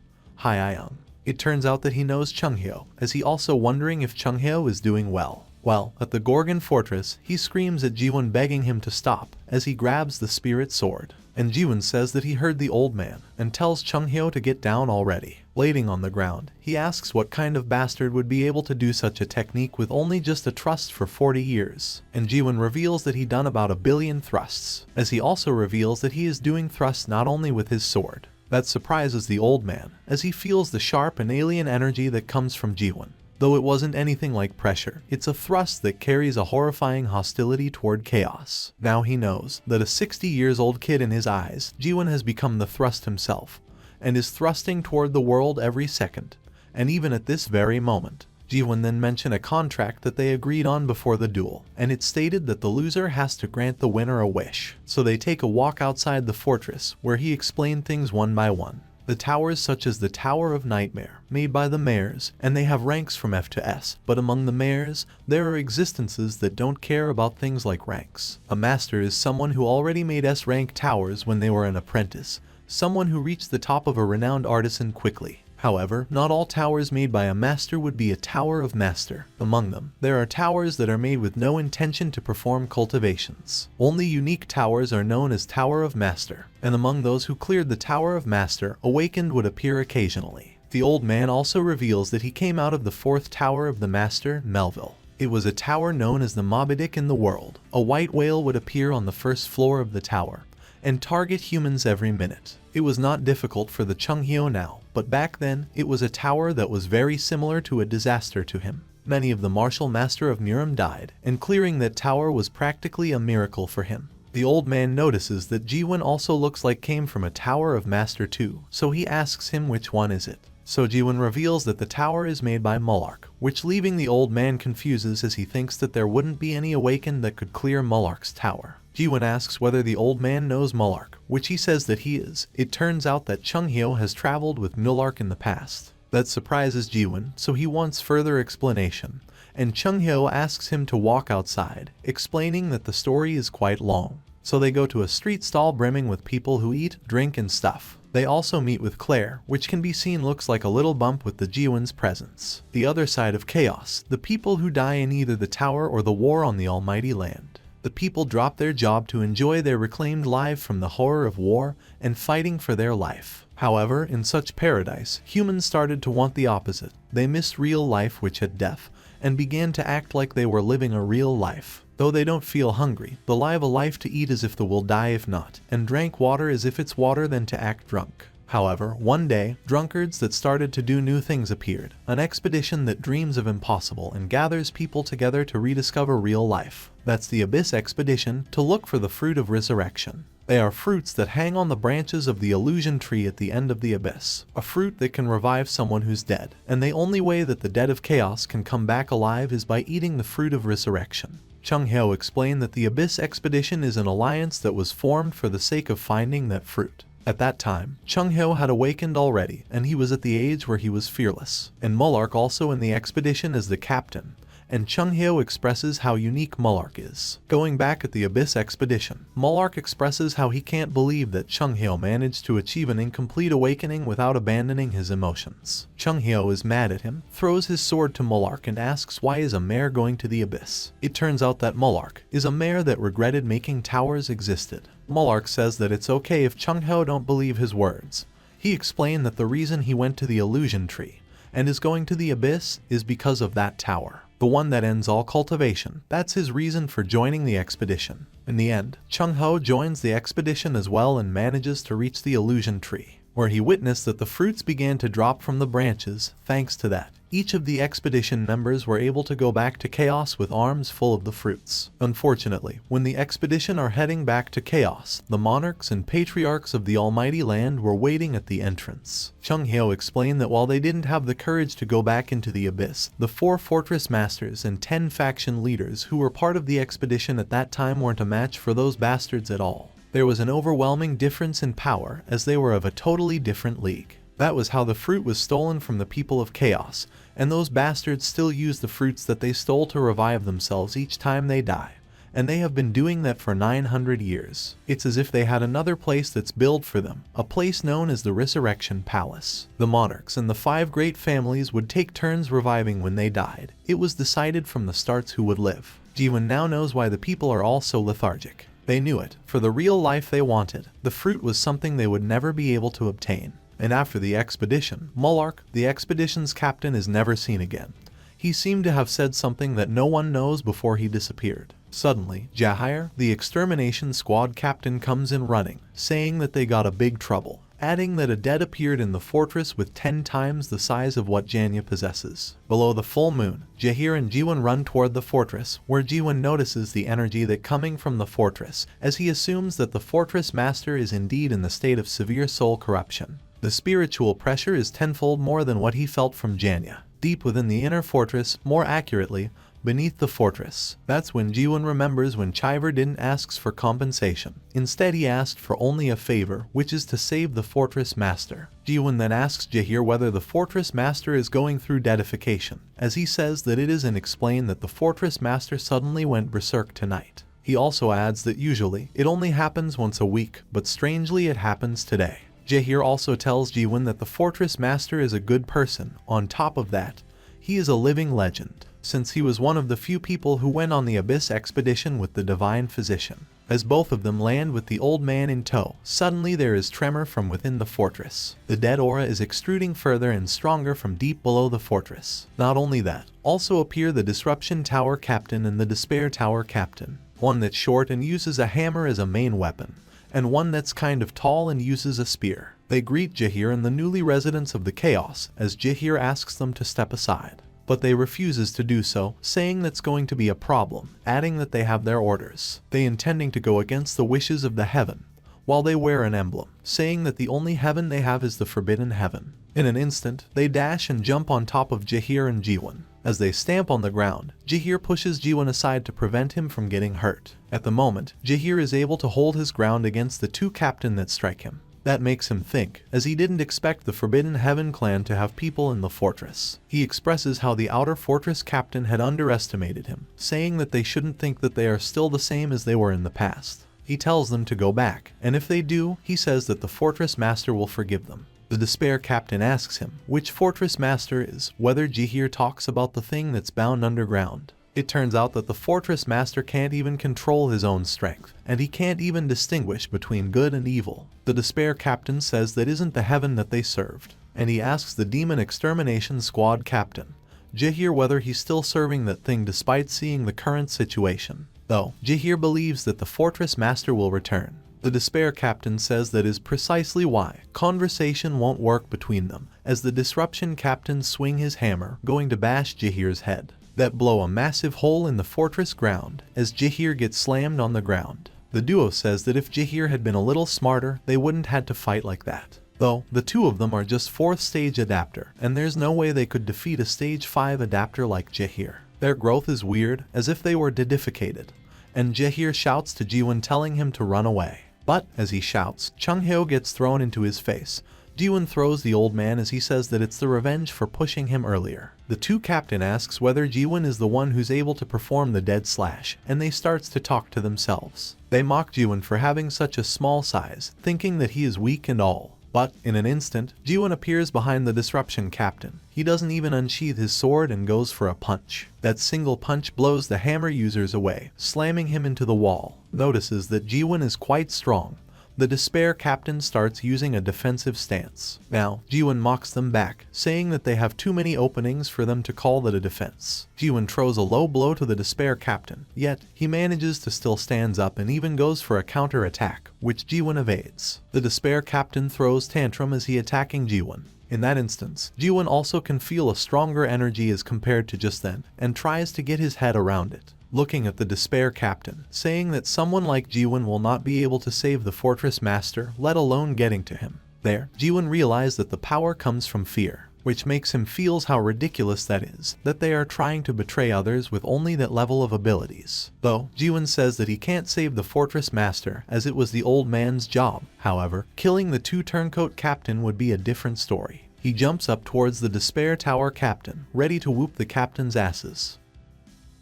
It turns out that he knows Chung Hyo, as he also wondering if Chung Hyo is doing well. Well, at the Gorgon fortress, he screams at Jaehwan begging him to stop, as he grabs the spirit sword. And Jaehwan says that he heard the old man, and tells Chung Hyo to get down already. Laying on the ground, he asks what kind of bastard would be able to do such a technique with only just a thrust for 40 years. And Jaehwan reveals that he done about 1 billion thrusts, as he also reveals that he is doing thrusts not only with his sword. That surprises the old man, as he feels the sharp and alien energy that comes from Jaehwan. Though it wasn't anything like pressure, it's a thrust that carries a horrifying hostility toward chaos. Now he knows that a 60 years old kid in his eyes, Jaehwan has become the thrust himself, and is thrusting toward the world every second, and even at this very moment. Jaehwan then mentioned a contract that they agreed on before the duel, and it stated that the loser has to grant the winner a wish. So they take a walk outside the fortress, where he explained things one by one. The towers such as the Tower of Nightmare, made by the mayors, and they have ranks from F to S, but among the mayors, there are existences that don't care about things like ranks. A master is someone who already made S-rank towers when they were an apprentice, someone who reached the top of a renowned artisan quickly. However, not all towers made by a master would be a Tower of Master. Among them, there are towers that are made with no intention to perform cultivations. Only unique towers are known as Tower of Master, and among those who cleared the Tower of Master, awakened would appear occasionally. The old man also reveals that he came out of the 4th Tower of the Master, Melville. It was a tower known as the Moby Dick in the world. A white whale would appear on the 1st floor of the tower, and target humans every minute. It was not difficult for the Chung Hyo now, but back then, it was a tower that was very similar to a disaster to him. Many of the martial master of Miram died, and clearing that tower was practically a miracle for him. The old man notices that Jaehwan also looks like came from a Tower of Master too, so he asks him which one is it. So Jaehwan reveals that the tower is made by Mullark, which leaving the old man confuses as he thinks that there wouldn't be any awakened that could clear Mullark's tower. Jaehwan asks whether the old man knows Mullark, which he says that he is. It turns out that Chung Hyo has traveled with Mullark in the past. That surprises Jaehwan, so he wants further explanation, and Chung Hyo asks him to walk outside, explaining that the story is quite long. So they go to a street stall brimming with people who eat, drink and stuff. They also meet with Claire, which can be seen looks like a little bump with the Jaehwan's presence. The other side of chaos, the people who die in either the tower or the war on the almighty land. The people drop their job to enjoy their reclaimed life from the horror of war and fighting for their life. However, in such paradise, humans started to want the opposite. They missed real life which had death, and began to act like they were living a real life. Though they don't feel hungry, they live a life to eat as if they will die if not, and drank water as if it's water than to act drunk. However, one day, drunkards that started to do new things appeared, an expedition that dreams of impossible and gathers people together to rediscover real life. That's the Abyss Expedition, to look for the fruit of resurrection. They are fruits that hang on the branches of the illusion tree at the end of the abyss, a fruit that can revive someone who's dead, and the only way that the dead of chaos can come back alive is by eating the fruit of resurrection. Chung Hyo explained that the Abyss Expedition is an alliance that was formed for the sake of finding that fruit. At that time, Chung Hyo had awakened already, and he was at the age where he was fearless, and Mullark also in the expedition as the captain, and Chung Hyo expresses how unique Mullark is. Going back at the Abyss Expedition, Mullark expresses how he can't believe that Chung Hyo managed to achieve an incomplete awakening without abandoning his emotions. Chung Hyo is mad at him, throws his sword to Mullark and asks why is a mare going to the abyss. It turns out that Mullark is a mare that regretted making towers existed. Mullark says that it's okay if Chung Hyo don't believe his words. He explained that the reason he went to the illusion tree and is going to the abyss is because of that tower. The one that ends all cultivation. That's his reason for joining the expedition. In the end, Chung Hyo joins the expedition as well and manages to reach the illusion tree, where he witnessed that the fruits began to drop from the branches. Thanks to that, each of the expedition members were able to go back to chaos with arms full of the fruits. Unfortunately, when the expedition are heading back to chaos, the monarchs and patriarchs of the almighty land were waiting at the entrance. Chung Hyo explained that while they didn't have the courage to go back into the abyss, the 4 fortress masters and 10 faction leaders who were part of the expedition at that time weren't a match for those bastards at all. There was an overwhelming difference in power as they were of a totally different league. That was how the fruit was stolen from the people of Chaos, and those bastards still use the fruits that they stole to revive themselves each time they die. And they have been doing that for 900 years. It's as if they had another place that's built for them, a place known as the Resurrection Palace. The monarchs and the 5 great families would take turns reviving when they died. It was decided from the start who would live. Jaehwan now knows why the people are all so lethargic. They knew it. For the real life they wanted, the fruit was something they would never be able to obtain. And after the expedition, Mullark, the expedition's captain, is never seen again. He seemed to have said something that no one knows before he disappeared. Suddenly, Jaehwan, the extermination squad captain, comes in running, saying that they got a big trouble, adding that a dead appeared in the fortress with 10 times the size of what Jaehwan possesses. Below the full moon, Jaehwan and Jaehwan run toward the fortress, where Jaehwan notices the energy that coming from the fortress, as he assumes that the fortress master is indeed in the state of severe soul corruption. The spiritual pressure is tenfold more than what he felt from Jaehwan. Deep within the inner fortress, more accurately, beneath the fortress. That's when Jaehwan remembers when Chiver didn't ask for compensation. Instead he asked for only a favor, which is to save the fortress master. Jaehwan then asks Jaehwan whether the fortress master is going through deadification, as he says that it is, and explain that the fortress master suddenly went berserk tonight. He also adds that usually it only happens once a week, but strangely it happens today. Jaehwan also tells Jaehwan that the fortress master is a good person. On top of that, he is a living legend, since he was one of the few people who went on the Abyss expedition with the divine physician. As both of them land with the old man in tow, suddenly there is tremor from within the fortress. The dead aura is extruding further and stronger from deep below the fortress. Not only that, also appear the Disruption Tower Captain and the Despair Tower Captain. One that's short and uses a hammer as a main weapon, and one that's kind of tall and uses a spear. They greet Jaehwan and the newly residents of the Chaos, as Jaehwan asks them to step aside. But they refuses to do so, saying that's going to be a problem, adding that they have their orders. They intending to go against the wishes of the heaven, while they wear an emblem, saying that the only heaven they have is the forbidden heaven. In an instant, they dash and jump on top of Jaehwan and Jaehwan. As they stamp on the ground, Jaehwan pushes Jaehwan aside to prevent him from getting hurt. At the moment, Jaehwan is able to hold his ground against the 2 captain that strike him. That makes him think, as he didn't expect the Forbidden Heaven clan to have people in the fortress. He expresses how the outer fortress captain had underestimated him, saying that they shouldn't think that they are still the same as they were in the past. He tells them to go back, and if they do, he says that the fortress master will forgive them. The Despair Captain asks him which fortress master is, whether Jaehwan talks about the thing that's bound underground. It turns out that the fortress master can't even control his own strength, and he can't even distinguish between good and evil. The Despair Captain says that isn't the heaven that they served, and he asks the Demon Extermination Squad Captain, Jaehwan, whether he's still serving that thing despite seeing the current situation. Though, Jaehwan believes that the fortress master will return. The Despair Captain says that is precisely why conversation won't work between them, as the Disruption Captain swing his hammer, going to bash Jaehwan's head. That blow a massive hole in the fortress ground, as Jaehwan gets slammed on the ground. The duo says that if Jaehwan had been a little smarter, they wouldn't had to fight like that. Though, the 2 of them are just 4th stage adapter, and there's no way they could defeat a stage 5 adapter like Jaehwan. Their growth is weird, as if they were deadificated, and Jaehwan shouts to Jaehwan telling him to run away. But, as he shouts, Chung Hyo gets thrown into his face. Jaehwan throws the old man as he says that it's the revenge for pushing him earlier. The 2 captain asks whether Jaehwan is the one who's able to perform the dead slash, and they starts to talk to themselves. They mock Jaehwan for having such a small size, thinking that he is weak and all. But, in an instant, Jaehwan appears behind the Disruption Captain. He doesn't even unsheath his sword and goes for a punch. That single punch blows the hammer users away, slamming him into the wall. Notices that Jaehwan is quite strong. The Despair Captain starts using a defensive stance. Now, Jaehwan mocks them back, saying that they have too many openings for them to call that a defense. Jaehwan throws a low blow to the Despair Captain, yet he manages to still stands up and even goes for a counter-attack, which Jaehwan evades. The Despair Captain throws tantrum as he attacking Jaehwan. In that instance, Jaehwan also can feel a stronger energy as compared to just then, and tries to get his head around it. Looking at the Despair Captain, saying that someone like Jaehwan will not be able to save the Fortress Master, let alone getting to him. There, Jaehwan realized that the power comes from fear. which makes him feels how ridiculous that is, that they are trying to betray others with only that level of abilities. Though, Jaehwan says that he can't save the fortress master as it was the old man's job. However, killing the two turncoat captain would be a different story. He jumps up towards the despair tower captain, ready to whoop the captain's asses.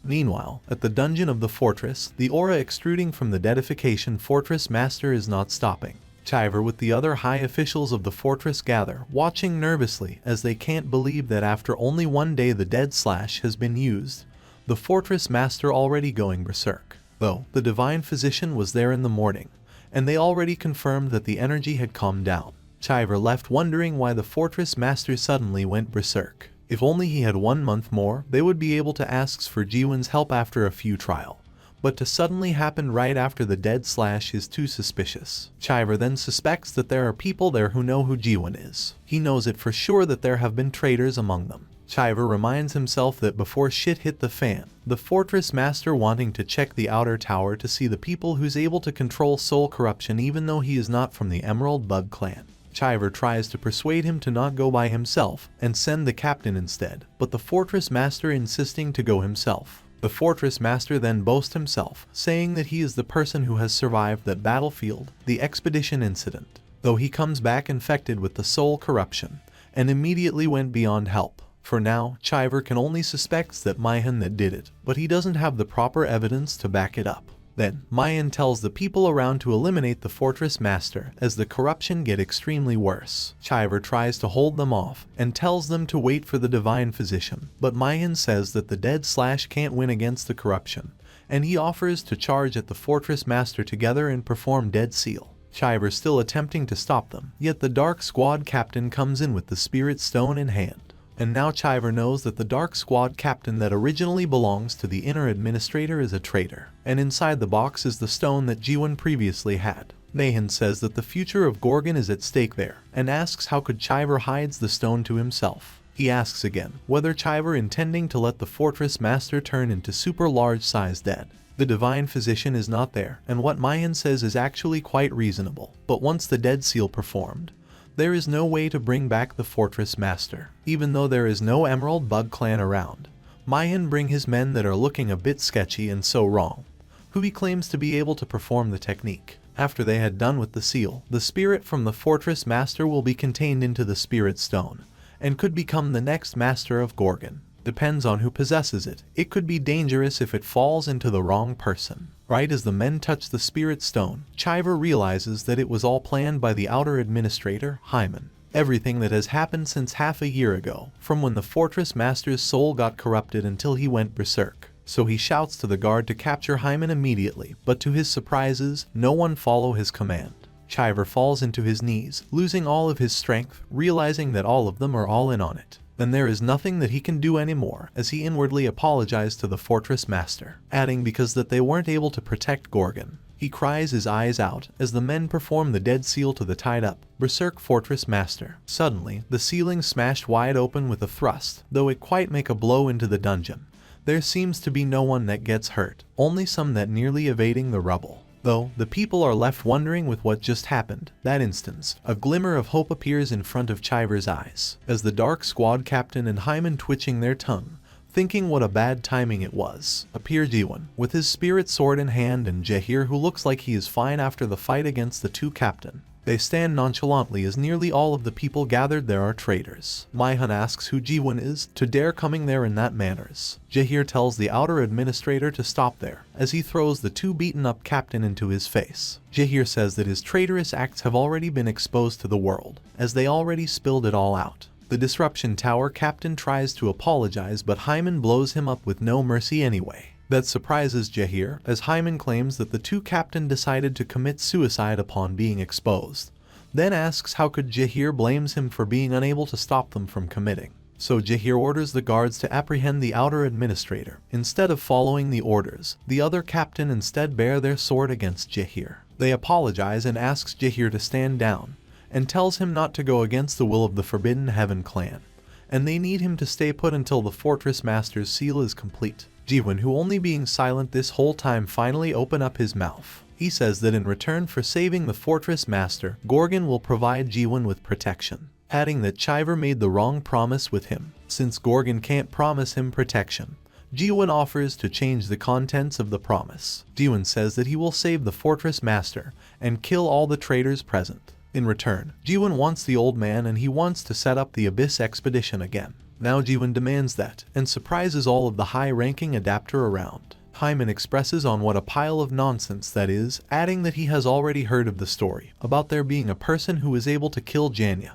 Meanwhile, at the dungeon of the fortress, the aura extruding from the deadification fortress master is not stopping. Chiver with the other high officials of the fortress gather, watching nervously as they can't believe that after only one day the dead slash has been used, the fortress master already going berserk. Though, the divine physician was there in the morning, and they already confirmed that the energy had calmed down. Chiver left wondering why the fortress master suddenly went berserk. If only he had 1 month more, they would be able to ask for Jaehwan's help after a few trial. But to suddenly happen right after the dead slash is too suspicious. Chiver then suspects that there are people there who know who Jaehwan is. He knows it for sure that there have been traitors among them. Chiver reminds himself that before shit hit the fan, the fortress master wanting to check the outer tower to see the people who's able to control soul corruption even though he is not from the Emerald Bug clan. Chiver tries to persuade him to not go by himself and send the captain instead, but the fortress master insisting to go himself. The fortress master then boasts himself, saying that he is the person who has survived that battlefield, the expedition incident, though he comes back infected with the soul corruption, and immediately went beyond help. For now, Chiver can only suspect that Mayhan that did it, but he doesn't have the proper evidence to back it up. Then, Mayhan tells the people around to eliminate the fortress master as the corruption get extremely worse. Chiver tries to hold them off and tells them to wait for the divine physician, but Mayhan says that the dead slash can't win against the corruption, and he offers to charge at the fortress master together and perform dead seal. Chiver still attempting to stop them, yet the Dark Squad captain comes in with the spirit stone in hand. And now Chiver knows that the Dark Squad captain that originally belongs to the inner administrator is a traitor, and inside the box is the stone that Jaehwan previously had. Mayhan says that the future of Gorgon is at stake there, and asks how could Chiver hides the stone to himself. He asks again whether Chiver intending to let the fortress master turn into super large size dead. The divine physician is not there, and what Mayhan says is actually quite reasonable, but once the dead seal performed, there is no way to bring back the fortress master. Even though there is no Emerald Bug clan around, Mayhan bring his men that are looking a bit sketchy and so wrong, who he claims to be able to perform the technique. After they had done with the seal, the spirit from the fortress master will be contained into the spirit stone, and could become the next master of Gorgon. Depends on who possesses it. It could be dangerous if it falls into the wrong person. Right as the men touch the spirit stone, Chiver realizes that it was all planned by the outer administrator, Hyman. Everything that has happened since half a year ago, from when the fortress master's soul got corrupted until he went berserk. So he shouts to the guard to capture Hyman immediately, but to his surprises, no one follow his command. Chiver falls into his knees, losing all of his strength, realizing that all of them are all in on it. Then there is nothing that he can do anymore, as he inwardly apologized to the fortress master, adding because that they weren't able to protect Gorgon. He cries his eyes out as the men perform the dead seal to the tied up, berserk fortress master. Suddenly, the ceiling smashed wide open with a thrust, though it quite make a blow into the dungeon. There seems to be no one that gets hurt, only some that nearly evading the rubble. Though, the people are left wondering with what just happened. That instance, a glimmer of hope appears in front of Chiver's eyes, as the Dark Squad captain and Hyman twitching their tongue, thinking what a bad timing it was, appear Jaehwan, with his spirit sword in hand, and Jaehir who looks like he is fine after the fight against the two captain. They stand nonchalantly as nearly all of the people gathered there are traitors. Mayhan asks who Jaehwan is, to dare coming there in that manners. Jaehir tells the outer administrator to stop there, as he throws the two beaten up captain into his face. Jaehir says that his traitorous acts have already been exposed to the world, as they already spilled it all out. The Disruption Tower captain tries to apologize, but Hyman blows him up with no mercy anyway. That surprises Jaehir, as Hyman claims that the two captain decided to commit suicide upon being exposed. Then asks how could Jaehir blames him for being unable to stop them from committing. So Jaehir orders the guards to apprehend the outer administrator. Instead of following the orders, the other captain instead bear their sword against Jaehir. They apologize and asks Jaehir to stand down, and tells him not to go against the will of the Forbidden Heaven clan, and they need him to stay put until the fortress master's seal is complete. Jaehwan, who only being silent this whole time, finally open up his mouth. He says that in return for saving the fortress master, Gorgon will provide Jaehwan with protection. adding that Chiver made the wrong promise with him. Since Gorgon can't promise him protection, Jaehwan offers to change the contents of the promise. Jaehwan says that he will save the fortress master and kill all the traitors present. In return, Jaehwan wants the old man and he wants to set up the Abyss expedition again. Now Jaehwan demands that, and surprises all of the high-ranking adapter around. Hyman expresses on what a pile of nonsense that is, adding that he has already heard of the story about there being a person who was able to kill Janya,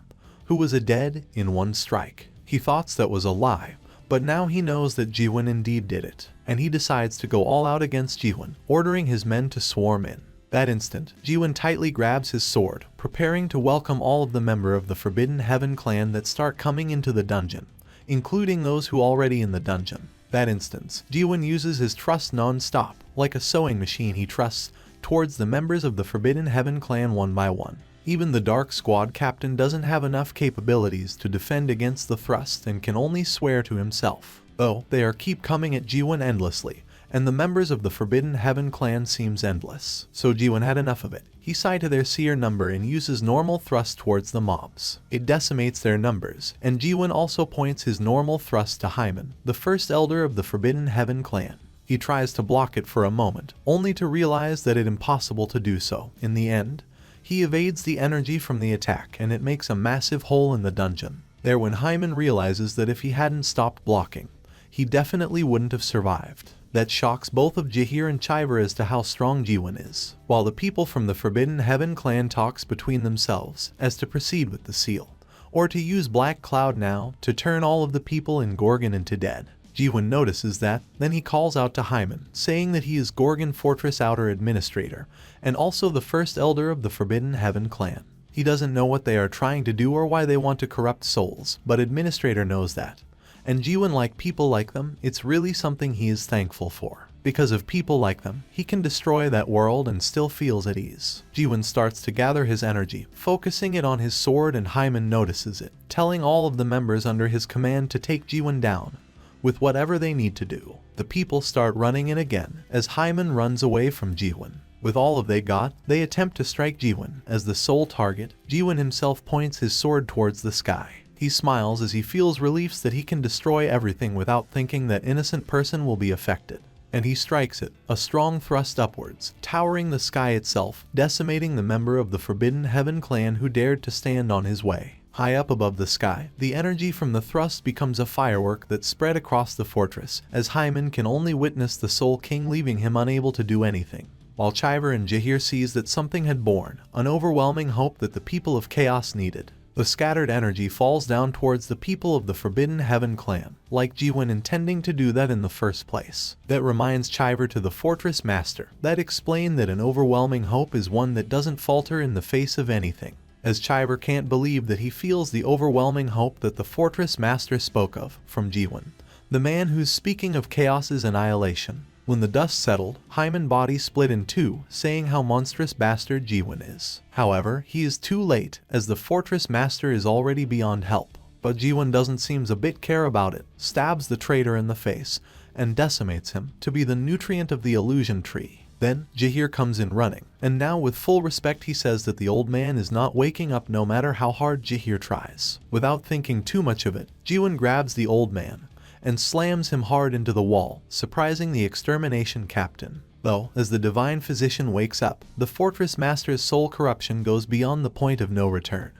who was a dead in one strike. He thought that was a lie, but now he knows that Jaehwan indeed did it, and he decides to go all out against Jaehwan, ordering his men to swarm in. That instant, Jaehwan tightly grabs his sword, preparing to welcome all of the members of the Forbidden Heaven clan that start coming into the dungeon, including those who already in the dungeon. That instance, Jaehwan uses his trust non-stop, like a sewing machine he trusts, towards the members of the Forbidden Heaven clan one by one. Even the Dark Squad captain doesn't have enough capabilities to defend against the thrust and can only swear to himself. Though, they keep coming at Jaehwan endlessly, and the members of the Forbidden Heaven clan seems endless. So Jaehwan had enough of it. He sights to their seer number and uses normal thrust towards the mobs. It decimates their numbers, and Jaehwan also points his normal thrust to Hyman, the first elder of the Forbidden Heaven clan. He tries to block it for a moment, only to realize that it's impossible to do so. In the end, he evades the energy from the attack and it makes a massive hole in the dungeon. There when Hyman realizes that if he hadn't stopped blocking, he definitely wouldn't have survived. That shocks both of Jaehir and Chiver as to how strong Jaehwan is, while the people from the Forbidden Heaven clan talks between themselves as to proceed with the seal, or to use Black Cloud now to turn all of the people in Gorgon into dead. Jaehwan notices that, then he calls out to Hyman, saying that he is Gorgon Fortress Outer Administrator, and also the first elder of the Forbidden Heaven clan. He doesn't know what they are trying to do or why they want to corrupt souls, but Administrator knows that. And Jaehwan, like people like them, it's really something he is thankful for. Because of people like them, he can destroy that world and still feels at ease. Jaehwan starts to gather his energy, focusing it on his sword, and Hyman notices it, telling all of the members under his command to take Jaehwan down with whatever they need to do. The people start running in again as Hyman runs away from Jaehwan. With all of they got, they attempt to strike Jaehwan. As the sole target, Jaehwan himself points his sword towards the sky. He smiles as he feels relief that he can destroy everything without thinking that innocent person will be affected. And he strikes it, a strong thrust upwards, towering the sky itself, decimating the member of the Forbidden Heaven clan who dared to stand on his way. High up above the sky, the energy from the thrust becomes a firework that spread across the fortress, as Hyman can only witness the Soul King leaving him unable to do anything. While Chiver and Jaehir sees that something had born, an overwhelming hope that the people of Chaos needed. The scattered energy falls down towards the people of the Forbidden Heaven clan, like Jaehwan intending to do that in the first place. That reminds Chiver to the Fortress Master, that explained that an overwhelming hope is one that doesn't falter in the face of anything. As Chiver can't believe that he feels the overwhelming hope that the Fortress Master spoke of, from Jaehwan, the man who's speaking of Chaos's annihilation. When the dust settled, Hyman's body split in two, saying how monstrous bastard Jaehwan is. However, he is too late, as the Fortress Master is already beyond help. But Jaehwan doesn't seem a bit care about it, stabs the traitor in the face, and decimates him, to be the nutrient of the illusion tree. Then, Jaehir comes in running, and now with full respect he says that the old man is not waking up no matter how hard Jaehir tries. Without thinking too much of it, Jaehwan grabs the old man, and slams him hard into the wall, surprising the extermination captain. Though, as the divine physician wakes up, the Fortress Master's soul corruption goes beyond the point of no return,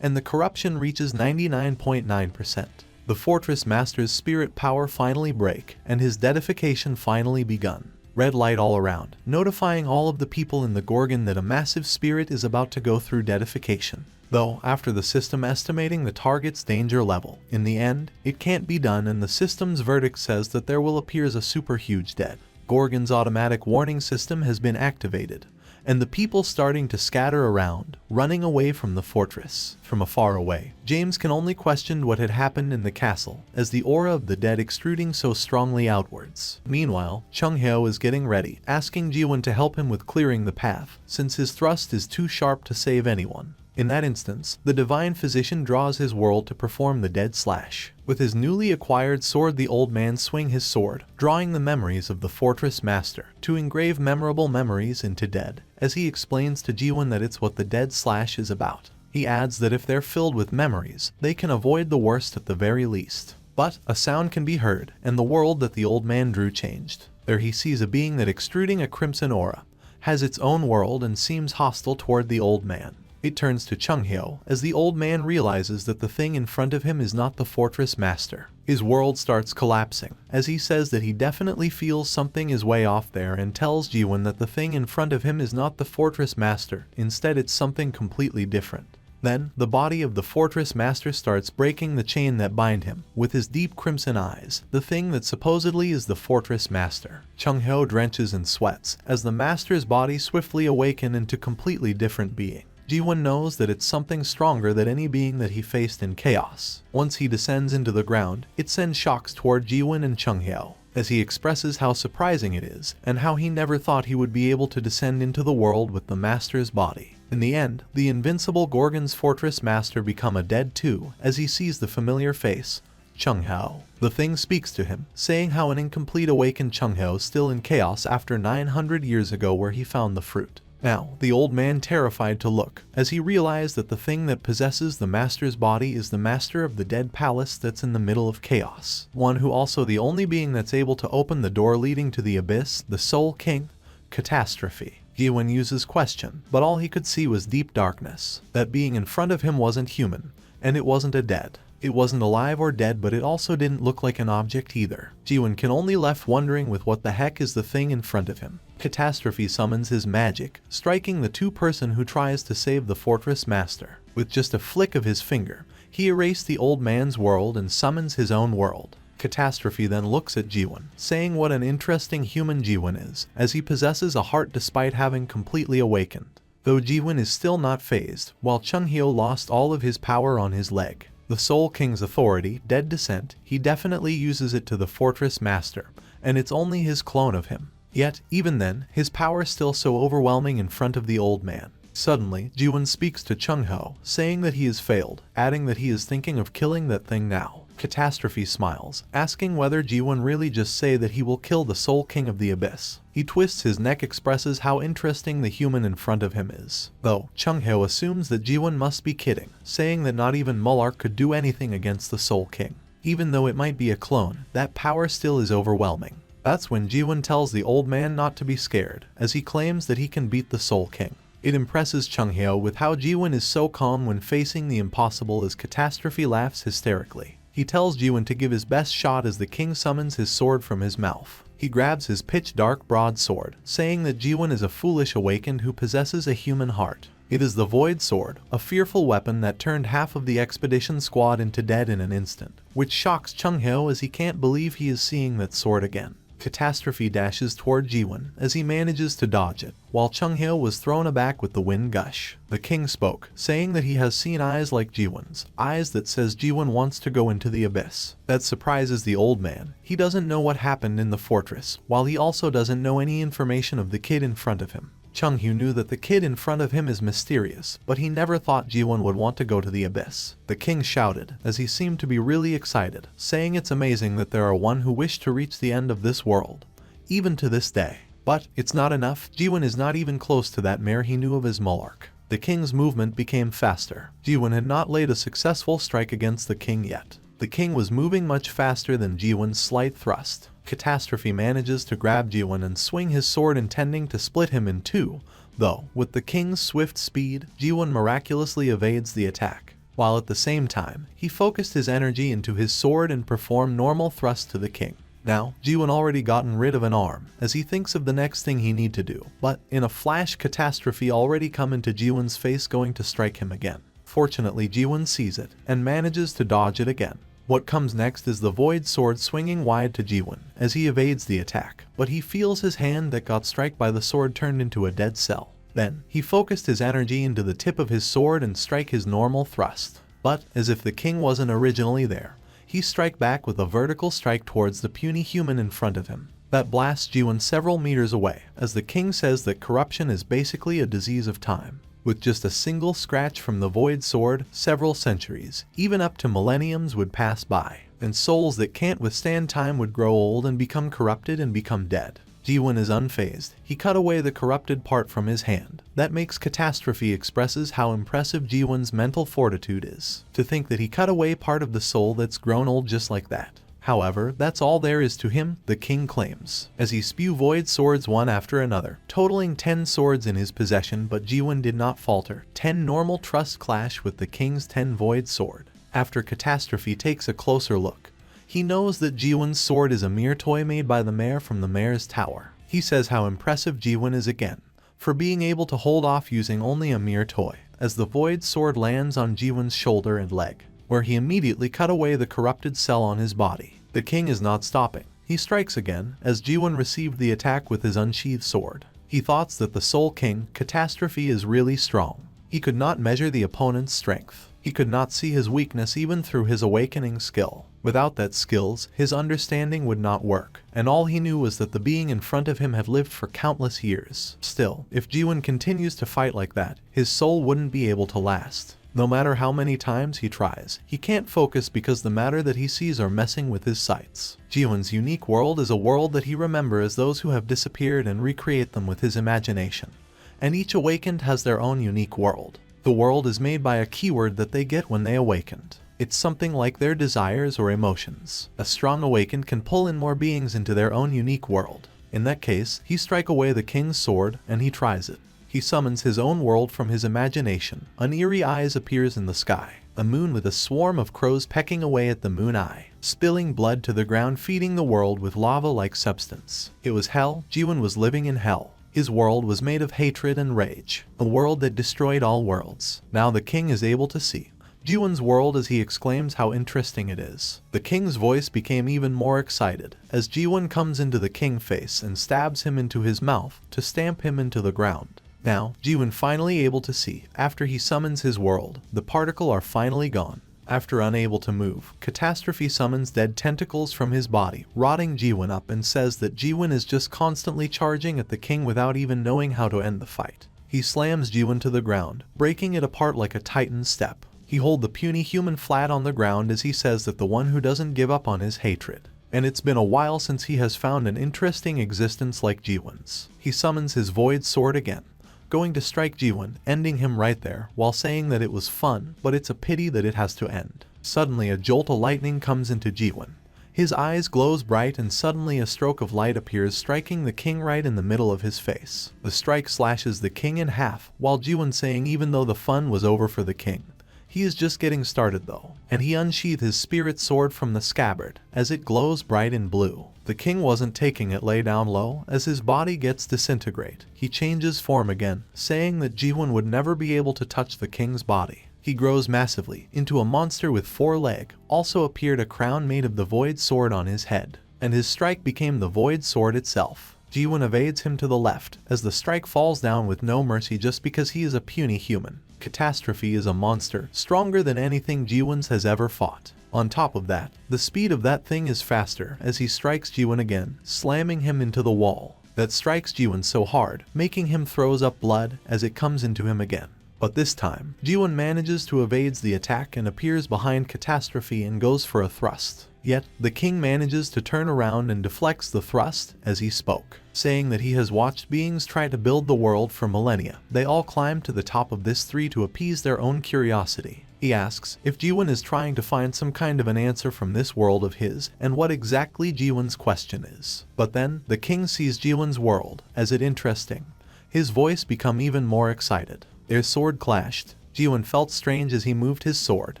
and the corruption reaches 99.9%. The Fortress Master's spirit power finally break, and his deadification finally begun. Red light all around, notifying all of the people in the Gorgon that a massive spirit is about to go through deadification. Though, after the system estimating the target's danger level, in the end, it can't be done and the system's verdict says that there will appear a super huge dead. Gorgon's automatic warning system has been activated, and the people starting to scatter around, running away from the fortress. From afar away, James can only question what had happened in the castle, as the aura of the dead extruding so strongly outwards. Meanwhile, Chung Hyo is getting ready, asking Jaehwan to help him with clearing the path, since his thrust is too sharp to save anyone. In that instance, the divine physician draws his world to perform the dead slash. With his newly acquired sword, the old man swings his sword, drawing the memories of the Fortress Master, to engrave memorable memories into dead, as he explains to Jaehwan that it's what the dead slash is about. He adds that if they're filled with memories, they can avoid the worst at the very least. But a sound can be heard, and the world that the old man drew changed. There he sees a being that, extruding a crimson aura, has its own world and seems hostile toward the old man. It turns to Chung Hyo as the old man realizes that the thing in front of him is not the fortress master. His world starts collapsing as he says that he definitely feels something is way off there, and tells Jaehwan that the thing in front of him is not the fortress master, instead it's something completely different. Then, the body of the fortress master starts breaking the chain that bind him, with his deep crimson eyes, the thing that supposedly is the fortress master. Chung Hyo drenches in sweats as the master's body swiftly awakens into completely different being. Jaehwan knows that it's something stronger than any being that he faced in chaos. Once he descends into the ground, it sends shocks toward Jaehwan and Chung Hyo, as he expresses how surprising it is, and how he never thought he would be able to descend into the world with the master's body. In the end, the invincible Gorgon's fortress master become a dead too, as he sees the familiar face, Chung Hyo. The thing speaks to him, saying how an incomplete awakened Chung Hyo still in chaos after 900 years ago where he found the fruit. Now, the old man terrified to look, as he realized that the thing that possesses the master's body is the master of the dead palace that's in the middle of chaos. One who also the only being that's able to open the door leading to the abyss, the Soul King, Catastrophe. Jaehwan uses question, but all he could see was deep darkness. That being in front of him wasn't human, and it wasn't a dead. It wasn't alive or dead, but it also didn't look like an object either. Jaehwan can only left wondering with what the heck is the thing in front of him. Catastrophe summons his magic, striking the two-person who tries to save the fortress master. With just a flick of his finger, he erased the old man's world and summons his own world. Catastrophe then looks at Jaehwan, saying what an interesting human Jaehwan is, as he possesses a heart despite having completely awakened. Though Jaehwan is still not phased, while Chung Hyo lost all of his power on his leg. The Soul King's authority, Dead Descent, he definitely uses it to the fortress master, and it's only his clone of him. Yet, even then, his power is still so overwhelming in front of the old man. Suddenly, Jaehwan speaks to Chung Hyo, saying that he has failed, adding that he is thinking of killing that thing now. Catastrophe smiles, asking whether Jaehwan really just say that he will kill the Soul King of the Abyss. He twists his neck, expresses how interesting the human in front of him is. Though, Chung Hyo assumes that Jaehwan must be kidding, saying that not even Mullark could do anything against the Soul King. Even though it might be a clone, that power still is overwhelming. That's when Jaehwan tells the old man not to be scared, as he claims that he can beat the Soul King. It impresses Chung Hyo with how Jaehwan is so calm when facing the impossible, as Catastrophe laughs hysterically. He tells Jaehwan to give his best shot as the king summons his sword from his mouth. He grabs his pitch-dark broadsword, saying that Jaehwan is a foolish awakened who possesses a human heart. It is the Void Sword, a fearful weapon that turned half of the expedition squad into dead in an instant, which shocks Chung Hyo as he can't believe he is seeing that sword again. Catastrophe dashes toward Jaehwan as he manages to dodge it, while Chung Hyo was thrown aback with the wind gush. The king spoke, saying that he has seen eyes like Jaehwan's, eyes that says Jaehwan wants to go into the abyss. That surprises the old man. He doesn't know what happened in the fortress, while he also doesn't know any information of the kid in front of him. Chung Hyo knew that the kid in front of him is mysterious, but he never thought Jaehwan would want to go to the abyss. The king shouted, as he seemed to be really excited, saying it's amazing that there are one who wish to reach the end of this world, even to this day. But it's not enough. Jaehwan is not even close to that mare he knew of as Mullark. The king's movement became faster. Jaehwan had not laid a successful strike against the king yet. The king was moving much faster than Jaehwan's slight thrust. Catastrophe manages to grab Jaehwan and swing his sword, intending to split him in two, though, with the king's swift speed, Jaehwan miraculously evades the attack. While at the same time, he focused his energy into his sword and performed normal thrusts to the king. Now, Jaehwan already gotten rid of an arm, as he thinks of the next thing he need to do, but in a flash, Catastrophe already come into Jaehwan's face, going to strike him again. Fortunately, Jaehwan sees it, and manages to dodge it again. What comes next is the Void Sword swinging wide to Jaehwan, as he evades the attack, but he feels his hand that got struck by the sword turned into a dead cell. Then, he focused his energy into the tip of his sword and strike his normal thrust. But, as if the king wasn't originally there, he strike back with a vertical strike towards the puny human in front of him. That blasts Jaehwan several meters away, as the king says that corruption is basically a disease of time. With just a single scratch from the Void Sword, several centuries, even up to millenniums, would pass by, and souls that can't withstand time would grow old and become corrupted and become dead. Jaehwan is unfazed. He cut away the corrupted part from his hand. That makes Catastrophe expresses how impressive Jaehwan's mental fortitude is. To think that he cut away part of the soul that's grown old just like that. However, that's all there is to him, the king claims, as he spew void swords one after another, totaling 10 swords in his possession. But Jaehwan did not falter. 10 normal trusts clash with the king's 10 void sword. After Catastrophe takes a closer look, he knows that Jaehwan's sword is a mere toy made by the mayor from the mayor's tower. He says how impressive Jaehwan is again, for being able to hold off using only a mere toy, as the void sword lands on Jaehwan's shoulder and leg, where he immediately cut away the corrupted cell on his body. The king is not stopping. He strikes again, as Jaehwan received the attack with his unsheathed sword. He thought that the Soul King, Catastrophe, is really strong. He could not measure the opponent's strength. He could not see his weakness even through his awakening skill. Without that skills, his understanding would not work, and all he knew was that the being in front of him had lived for countless years. Still, if Jaehwan continues to fight like that, his soul wouldn't be able to last. No matter how many times he tries, he can't focus because the matter that he sees are messing with his sights. Jaehwan's unique world is a world that he remembers as those who have disappeared and recreate them with his imagination. And each awakened has their own unique world. The world is made by a keyword that they get when they awakened. It's something like their desires or emotions. A strong awakened can pull in more beings into their own unique world. In that case, he strikes away the king's sword, and he tries it. He summons his own world from his imagination. An eerie eye appears in the sky. A moon with a swarm of crows pecking away at the moon eye, spilling blood to the ground, feeding the world with lava-like substance. It was hell. Jaehwan was living in hell. His world was made of hatred and rage, a world that destroyed all worlds. Now the king is able to see Jaehwan's world as he exclaims how interesting it is. The king's voice became even more excited as Jaehwan comes into the king's face and stabs him into his mouth to stamp him into the ground. Now, Jaehwan finally able to see. After he summons his world, the particles are finally gone. After unable to move, Catastrophe summons dead tentacles from his body, rotting Jaehwan up, and says that Jaehwan is just constantly charging at the king without even knowing how to end the fight. He slams Jaehwan to the ground, breaking it apart like a titan's step. He holds the puny human flat on the ground as he says that the one who doesn't give up on his hatred. And it's been a while since he has found an interesting existence like Jaehwan's. He summons his void sword again, going to strike Jaehwan, ending him right there, while saying that it was fun, but it's a pity that it has to end. Suddenly a jolt of lightning comes into Jaehwan. His eyes glows bright, and suddenly a stroke of light appears, striking the king right in the middle of his face. The strike slashes the king in half, while Jaehwan saying even though the fun was over for the king, he is just getting started though, and he unsheathed his spirit sword from the scabbard, as it glows bright in blue. The king wasn't taking it lay down low, as his body gets disintegrate. He changes form again, saying that Jaehwan would never be able to touch the king's body. He grows massively, into a monster with 4 legs. Also appeared a crown made of the void sword on his head, and his strike became the void sword itself. Jaehwan evades him to the left, as the strike falls down with no mercy just because he is a puny human. Catastrophe is a monster, stronger than anything Jaehwan's has ever fought. On top of that, the speed of that thing is faster, as he strikes Jaehwan again, slamming him into the wall. That strikes Jaehwan so hard, making him throws up blood as it comes into him again. But this time, Jaehwan manages to evade the attack and appears behind Catastrophe and goes for a thrust. Yet, the king manages to turn around and deflects the thrust as he spoke, saying that he has watched beings try to build the world for millennia. They all climb to the top of this tree to appease their own curiosity. He asks if Jaehwan is trying to find some kind of an answer from this world of his, and what exactly Jaehwan's question is. But then, the king sees Jaehwan's world as it interesting. His voice become even more excited. Their sword clashed. Jaehwan felt strange as he moved his sword.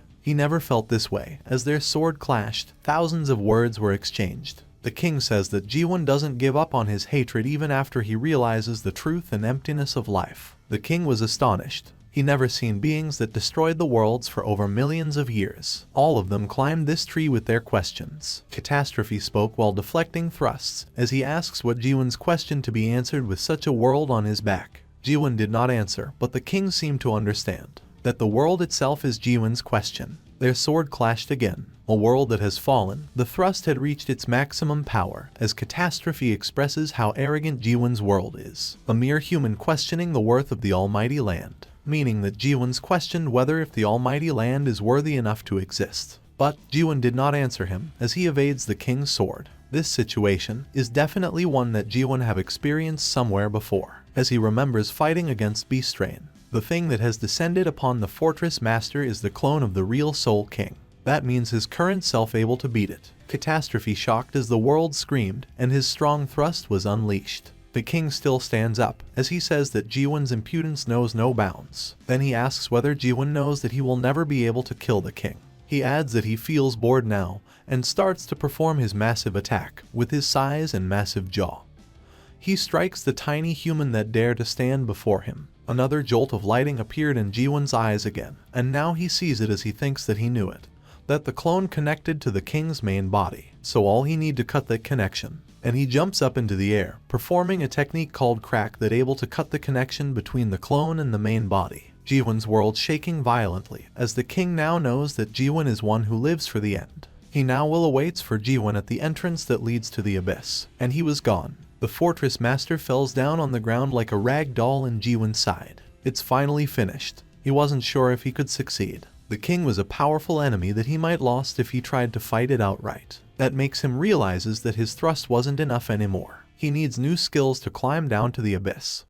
He never felt this way. As their sword clashed, thousands of words were exchanged. The king says that Jaehwan doesn't give up on his hatred even after he realizes the truth and emptiness of life. The king was astonished. He never seen beings that destroyed the worlds for over millions of years. All of them climbed this tree with their questions. Catastrophe spoke while deflecting thrusts, as he asks what Jaehwan's question to be answered with such a world on his back. Jaehwan did not answer, but the king seemed to understand that the world itself is Jaehwan's question. Their sword clashed again. A world that has fallen. The thrust had reached its maximum power, as Catastrophe expresses how arrogant Jaehwan's world is. A mere human questioning the worth of the almighty land, meaning that Jaehwan's questioned whether if the almighty land is worthy enough to exist. But Jaehwan did not answer him, as he evades the king's sword. This situation is definitely one that Jaehwan have experienced somewhere before, as he remembers fighting against Beast Rain. The thing that has descended upon the Fortress Master is the clone of the real Soul King. That means his current self able to beat it. Catastrophe shocked as the world screamed, and his strong thrust was unleashed. The king still stands up, as he says that Jaehwan's impudence knows no bounds. Then he asks whether Jaehwan knows that he will never be able to kill the king. He adds that he feels bored now, and starts to perform his massive attack, with his size and massive jaw. He strikes the tiny human that dare to stand before him. Another jolt of lighting appeared in Jaehwan's eyes again, and now he sees it as he thinks that he knew it. That the clone connected to the king's main body, so all he need to cut that connection. And he jumps up into the air, performing a technique called crack that able to cut the connection between the clone and the main body. Jaehwan's world shaking violently, as the king now knows that Jaehwan is one who lives for the end. He now will awaits for Jaehwan at the entrance that leads to the abyss, and he was gone. The Fortress Master falls down on the ground like a rag doll in Jaehwan's side. It's finally finished. He wasn't sure if he could succeed. The king was a powerful enemy that he might lost if he tried to fight it outright. That makes him realizes that his thrust wasn't enough anymore. He needs new skills to climb down to the abyss.